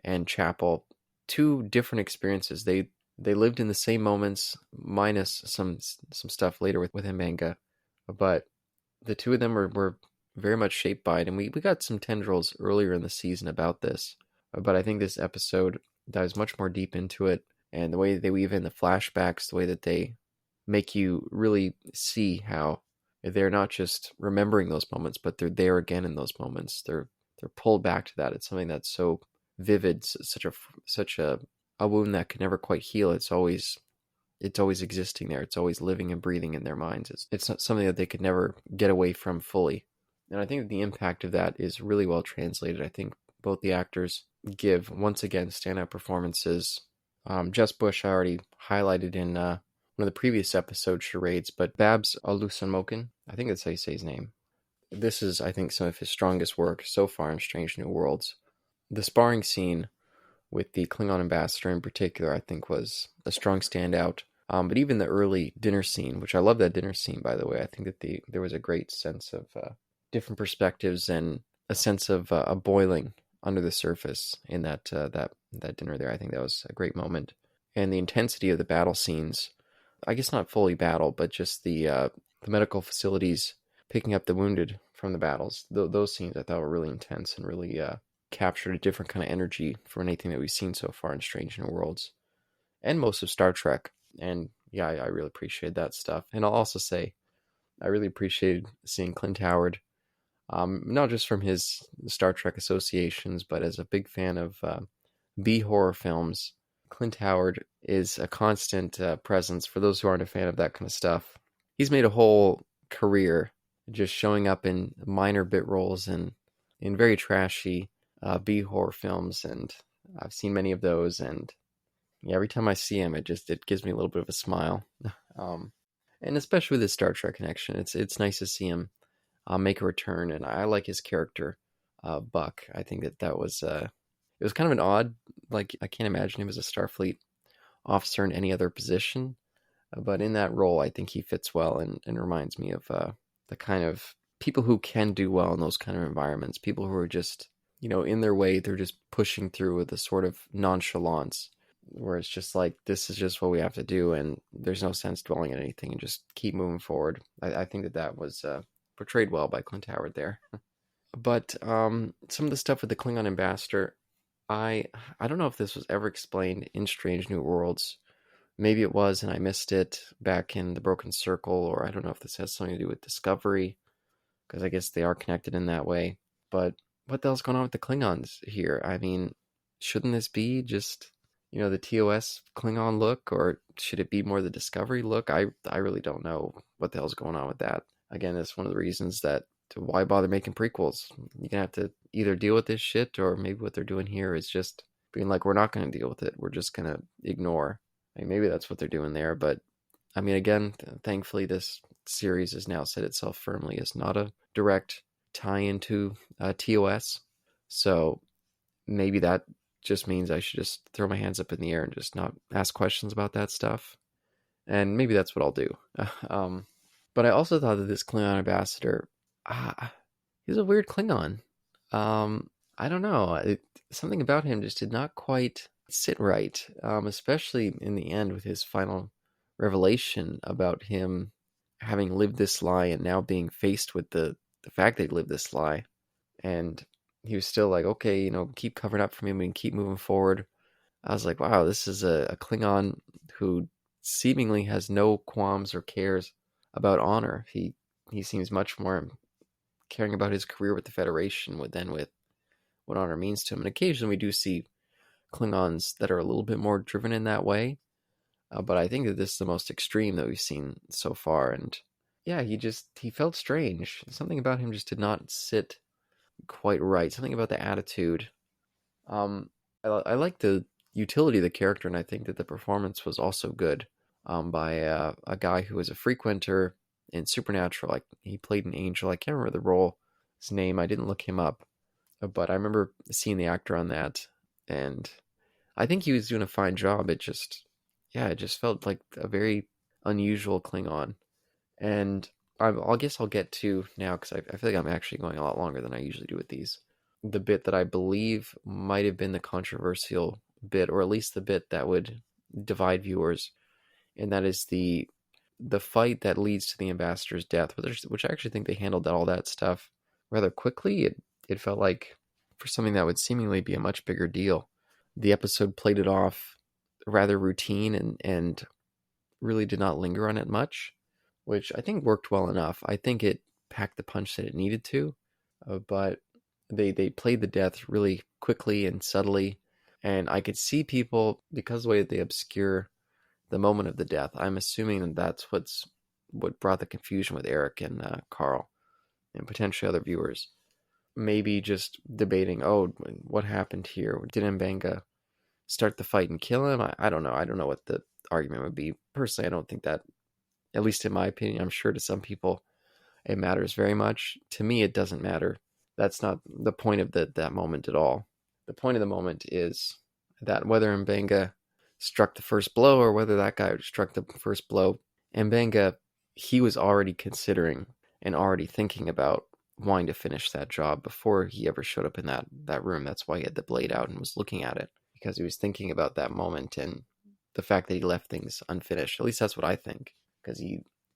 Speaker 5: and Chapel, two different experiences. They lived in the same moments, minus some stuff later with M'Benga, but the two of them were very much shaped by it, and we got some tendrils earlier in the season about this, but I think this episode dives much more deep into it, and the way that they weave in the flashbacks, the way that they make you really see how they're not just remembering those moments, but they're there again in those moments. They're pulled back to that. It's something that's so vivid, such a wound that can never quite heal. It's always existing there. It's always living and breathing in their minds. It's not something that they could never get away from fully. And I think that the impact of that is really well translated. I think both the actors give, once again, standout performances. Jess Bush I already highlighted in one of the previous episode charades, but Babs Olusanmoken, I think that's how you say his name. This is, I think, some of his strongest work so far in Strange New Worlds. The sparring scene with the Klingon ambassador in particular, I think, was a strong standout. But even the early dinner scene, which I love that dinner scene, by the way, I think that there was a great sense of different perspectives and a sense of a boiling under the surface in that dinner there. I think that was a great moment. And the intensity of the battle scenes, I guess not fully battle, but just the medical facilities picking up the wounded from the battles. Those scenes I thought were really intense and really captured a different kind of energy from anything that we've seen so far in Strange New Worlds and most of Star Trek. And yeah, I really appreciated that stuff. And I'll also say I really appreciated seeing Clint Howard, not just from his Star Trek associations, but as a big fan of B-horror films. Clint Howard is a constant presence for those who aren't a fan of that kind of stuff. He's made a whole career just showing up in minor bit roles and in very trashy B-horror films, and I've seen many of those, and yeah, every time I see him, it gives me a little bit of a smile. And especially with his Star Trek connection, it's nice to see him make a return, and I like his character, Buck. I think that was it was kind of an odd, like, I can't imagine him as a Starfleet officer in any other position, but in that role, I think he fits well and reminds me of the kind of people who can do well in those kind of environments, people who are just, in their way, they're just pushing through with a sort of nonchalance, where it's just like, this is just what we have to do, and there's no sense dwelling on anything, and just keep moving forward. I think that was portrayed well by Clint Howard there. But some of the stuff with the Klingon ambassador, I don't know if this was ever explained in Strange New Worlds. Maybe it was and I missed it back in the Broken Circle, or I don't know if this has something to do with Discovery, because I guess they are connected in that way. But what the hell's going on with the Klingons here? I mean, shouldn't this be just, the TOS Klingon look, or should it be more the Discovery look? I really don't know what the hell's going on with that. Again, that's one of the reasons that why bother making prequels? You're gonna have to either deal with this shit, or maybe what they're doing here is just being like, we're not going to deal with it. We're just going to ignore. I mean, maybe that's what they're doing there. But I mean, again, thankfully, this series has now set itself firmly as not a direct tie into TOS. So maybe that just means I should just throw my hands up in the air and just not ask questions about that stuff. And maybe that's what I'll do. But I also thought that this Klingon ambassador, he's a weird Klingon. I don't know. Something about him just did not quite sit right, especially in the end with his final revelation about him having lived this lie and now being faced with the fact that he lived this lie. And he was still like, okay, keep covering up for me and keep moving forward. I was like, wow, this is a Klingon who seemingly has no qualms or cares about honor. He seems much more caring about his career with the Federation than with what honor means to him. And occasionally we do see Klingons that are a little bit more driven in that way. But I think that this is the most extreme that we've seen so far. And yeah, he felt strange. Something about him just did not sit quite right. Something about the attitude. I like the utility of the character, and I think that the performance was also good by a guy who was a frequenter in Supernatural. Like, he played an angel. I can't remember the role, his name. I didn't look him up, but I remember seeing the actor on that, and I think he was doing a fine job. It just felt like a very unusual Klingon. And I guess I'll get to now, because I feel like I'm actually going a lot longer than I usually do with these. The bit that I believe might have been the controversial bit, or at least the bit that would divide viewers, and that is the fight that leads to the ambassador's death, which I actually think they handled all that stuff rather quickly. It felt like, for something that would seemingly be a much bigger deal, the episode played it off rather routine and really did not linger on it much, which I think worked well enough. I think it packed the punch that it needed to, but they played the death really quickly and subtly, and I could see people, because of the way that they obscure the moment of the death, I'm assuming that that's what brought the confusion with Eric and Carl and potentially other viewers. Maybe just debating, what happened here? Did M'Benga start the fight and kill him? I don't know. I don't know what the argument would be. Personally, I don't think that, at least in my opinion, I'm sure to some people it matters very much. To me, it doesn't matter. That's not the point of that moment at all. The point of the moment is that whether M'Benga struck the first blow or whether that guy struck the first blow, M'Benga, he was already considering and already thinking about wanting to finish that job before he ever showed up in that room. That's why he had the blade out and was looking at it, because he was thinking about that moment and the fact that he left things unfinished. At least that's what I think, because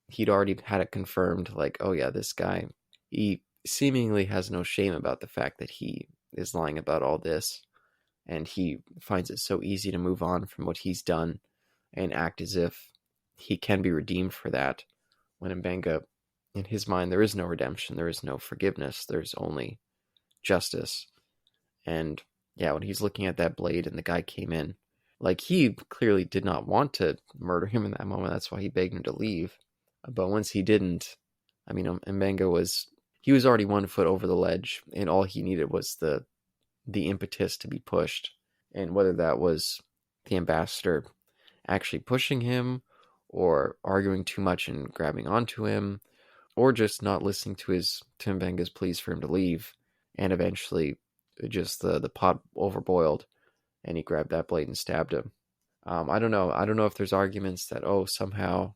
Speaker 5: he'd already had it confirmed, like, oh yeah, this guy, he seemingly has no shame about the fact that he is lying about all this, and he finds it so easy to move on from what he's done and act as if he can be redeemed for that, when M'Benga, in his mind, there is no redemption, there is no forgiveness, there's only justice. And yeah, when he's looking at that blade and the guy came in, like, he clearly did not want to murder him in that moment. That's why he begged him to leave. But once he didn't, I mean, M'Benga was already 1 foot over the ledge, and all he needed was the impetus to be pushed. And whether that was the ambassador actually pushing him, or arguing too much and grabbing onto him, or just not listening to M'Benga's pleas for him to leave, and eventually just the pot overboiled and he grabbed that blade and stabbed him. I don't know. I don't know if there's arguments that, somehow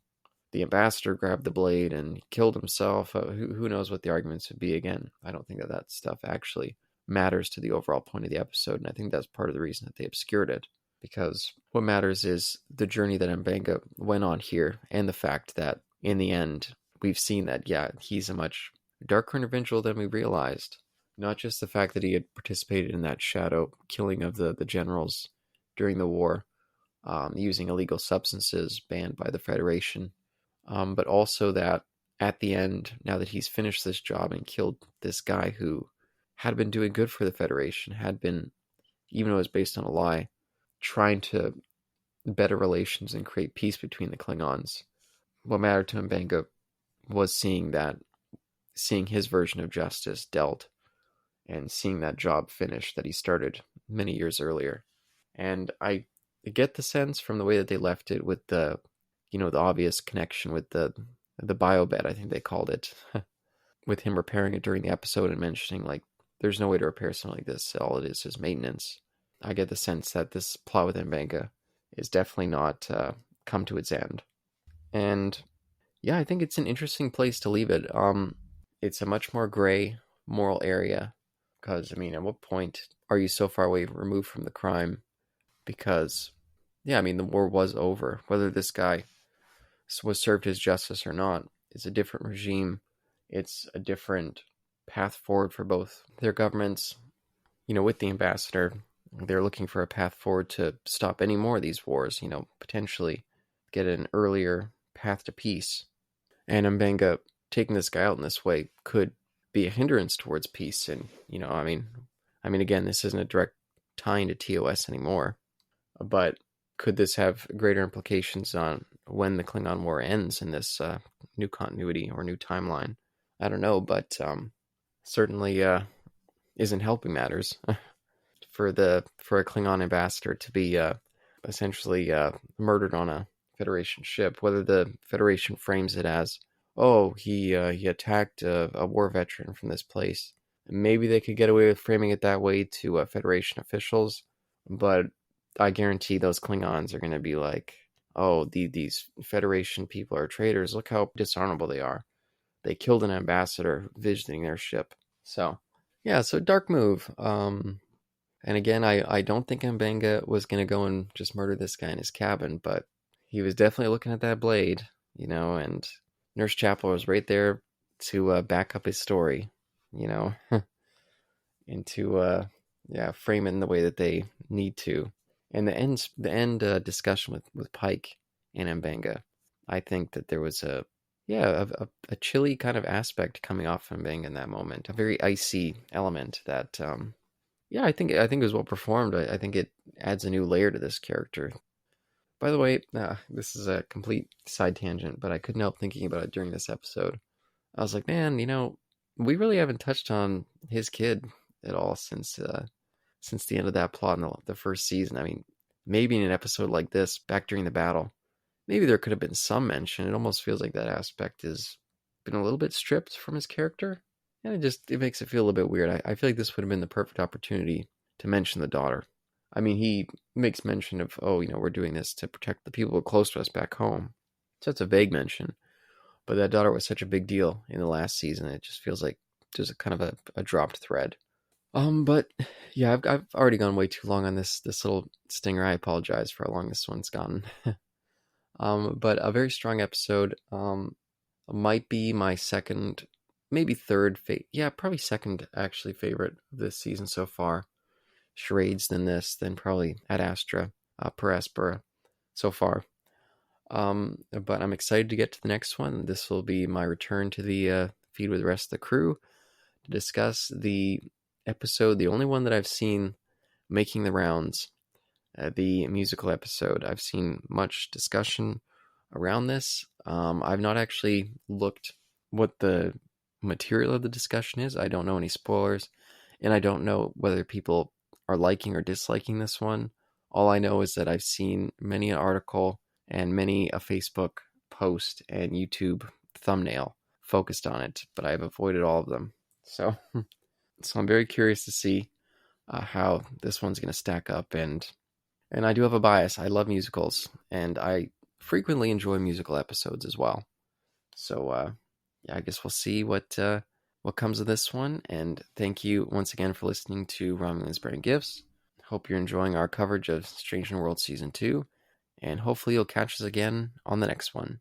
Speaker 5: the ambassador grabbed the blade and killed himself. Who knows what the arguments would be. Again, I don't think that stuff actually matters to the overall point of the episode, and I think that's part of the reason that they obscured it, because what matters is the journey that M'Benga went on here, and the fact that in the end we've seen that, yeah, he's a much darker individual than we realized. Not just the fact that he had participated in that shadow killing of the generals during the war, using illegal substances banned by the Federation, but also that at the end, now that he's finished this job and killed this guy who had been doing good for the Federation, had been, even though it was based on a lie, trying to better relations and create peace between the Klingons. What mattered to Mbenga was seeing his version of justice dealt and seeing that job finished that he started many years earlier. And I get the sense from the way that they left it with the obvious connection with the biobed, I think they called it, with him repairing it during the episode and mentioning, like, there's no way to repair something like this. All it is maintenance. I get the sense that this plot with Mbenga is definitely not come to its end. And yeah, I think it's an interesting place to leave it. It's a much more gray moral area, because, I mean, at what point are you so far away removed from the crime? Because, yeah, I mean, the war was over. Whether this guy was served his justice or not, it's a different regime. It's a different path forward for both their governments. With the ambassador, they're looking for a path forward to stop any more of these wars, potentially get an earlier path to peace. And Mbenga taking this guy out in this way could be a hindrance towards peace. And, I mean, again, this isn't a direct tying to TOS anymore, but could this have greater implications on when the Klingon War ends in this new continuity or new timeline? I don't know, but certainly isn't helping matters for a Klingon ambassador to be essentially murdered on a Federation ship. Whether the Federation frames it as, oh, he attacked a war veteran from this place, maybe they could get away with framing it that way to Federation officials, but I guarantee those Klingons are going to be like, oh, these Federation people are traitors. Look how dishonorable they are. They killed an ambassador visiting their ship. So, yeah, so dark move. And again, I don't think Mbenga was going to go and just murder this guy in his cabin, but he was definitely looking at that blade, and Nurse Chapel was right there to back up his story, and to frame it in the way that they need to. And the end discussion with Pike and Mbenga, I think that there was a chilly kind of aspect coming off from Mbenga in that moment, a very icy element that I think it was well performed. I think it adds a new layer to this character. By the way, this is a complete side tangent, but I couldn't help thinking about it during this episode. I was like, man, we really haven't touched on his kid at all since the end of that plot in the first season. I mean, maybe in an episode like this, back during the battle, maybe there could have been some mention. It almost feels like that aspect has been a little bit stripped from his character. And it makes it feel a little bit weird. I feel like this would have been the perfect opportunity to mention the daughter. I mean, he makes mention of, we're doing this to protect the people close to us back home. So it's a vague mention. But that daughter was such a big deal in the last season. It just feels like just a kind of a dropped thread. But yeah, I've already gone way too long on this little stinger. I apologize for how long this one's gotten. But a very strong episode. Might be my second, maybe third, probably second actually favorite of this season so far. Charades than this, then probably Ad Astra, Per Aspera so far. But I'm excited to get to the next one. This will be my return to the feed with the rest of the crew to discuss the episode, the only one that I've seen making the rounds, the musical episode. I've seen much discussion around this. I've not actually looked what the material of the discussion is. I don't know any spoilers, and I don't know whether people are liking or disliking this one. All I know is that I've seen many an article and many a Facebook post and YouTube thumbnail focused on it, but I've avoided all of them. So I'm very curious to see how this one's going to stack up. And I do have a bias. I love musicals, and I frequently enjoy musical episodes as well. So I guess we'll see what comes of this one. And thank you once again for listening to Romulans Bearing Gifts. Hope you're enjoying our coverage of Strange New Worlds Season 2. And hopefully you'll catch us again on the next one.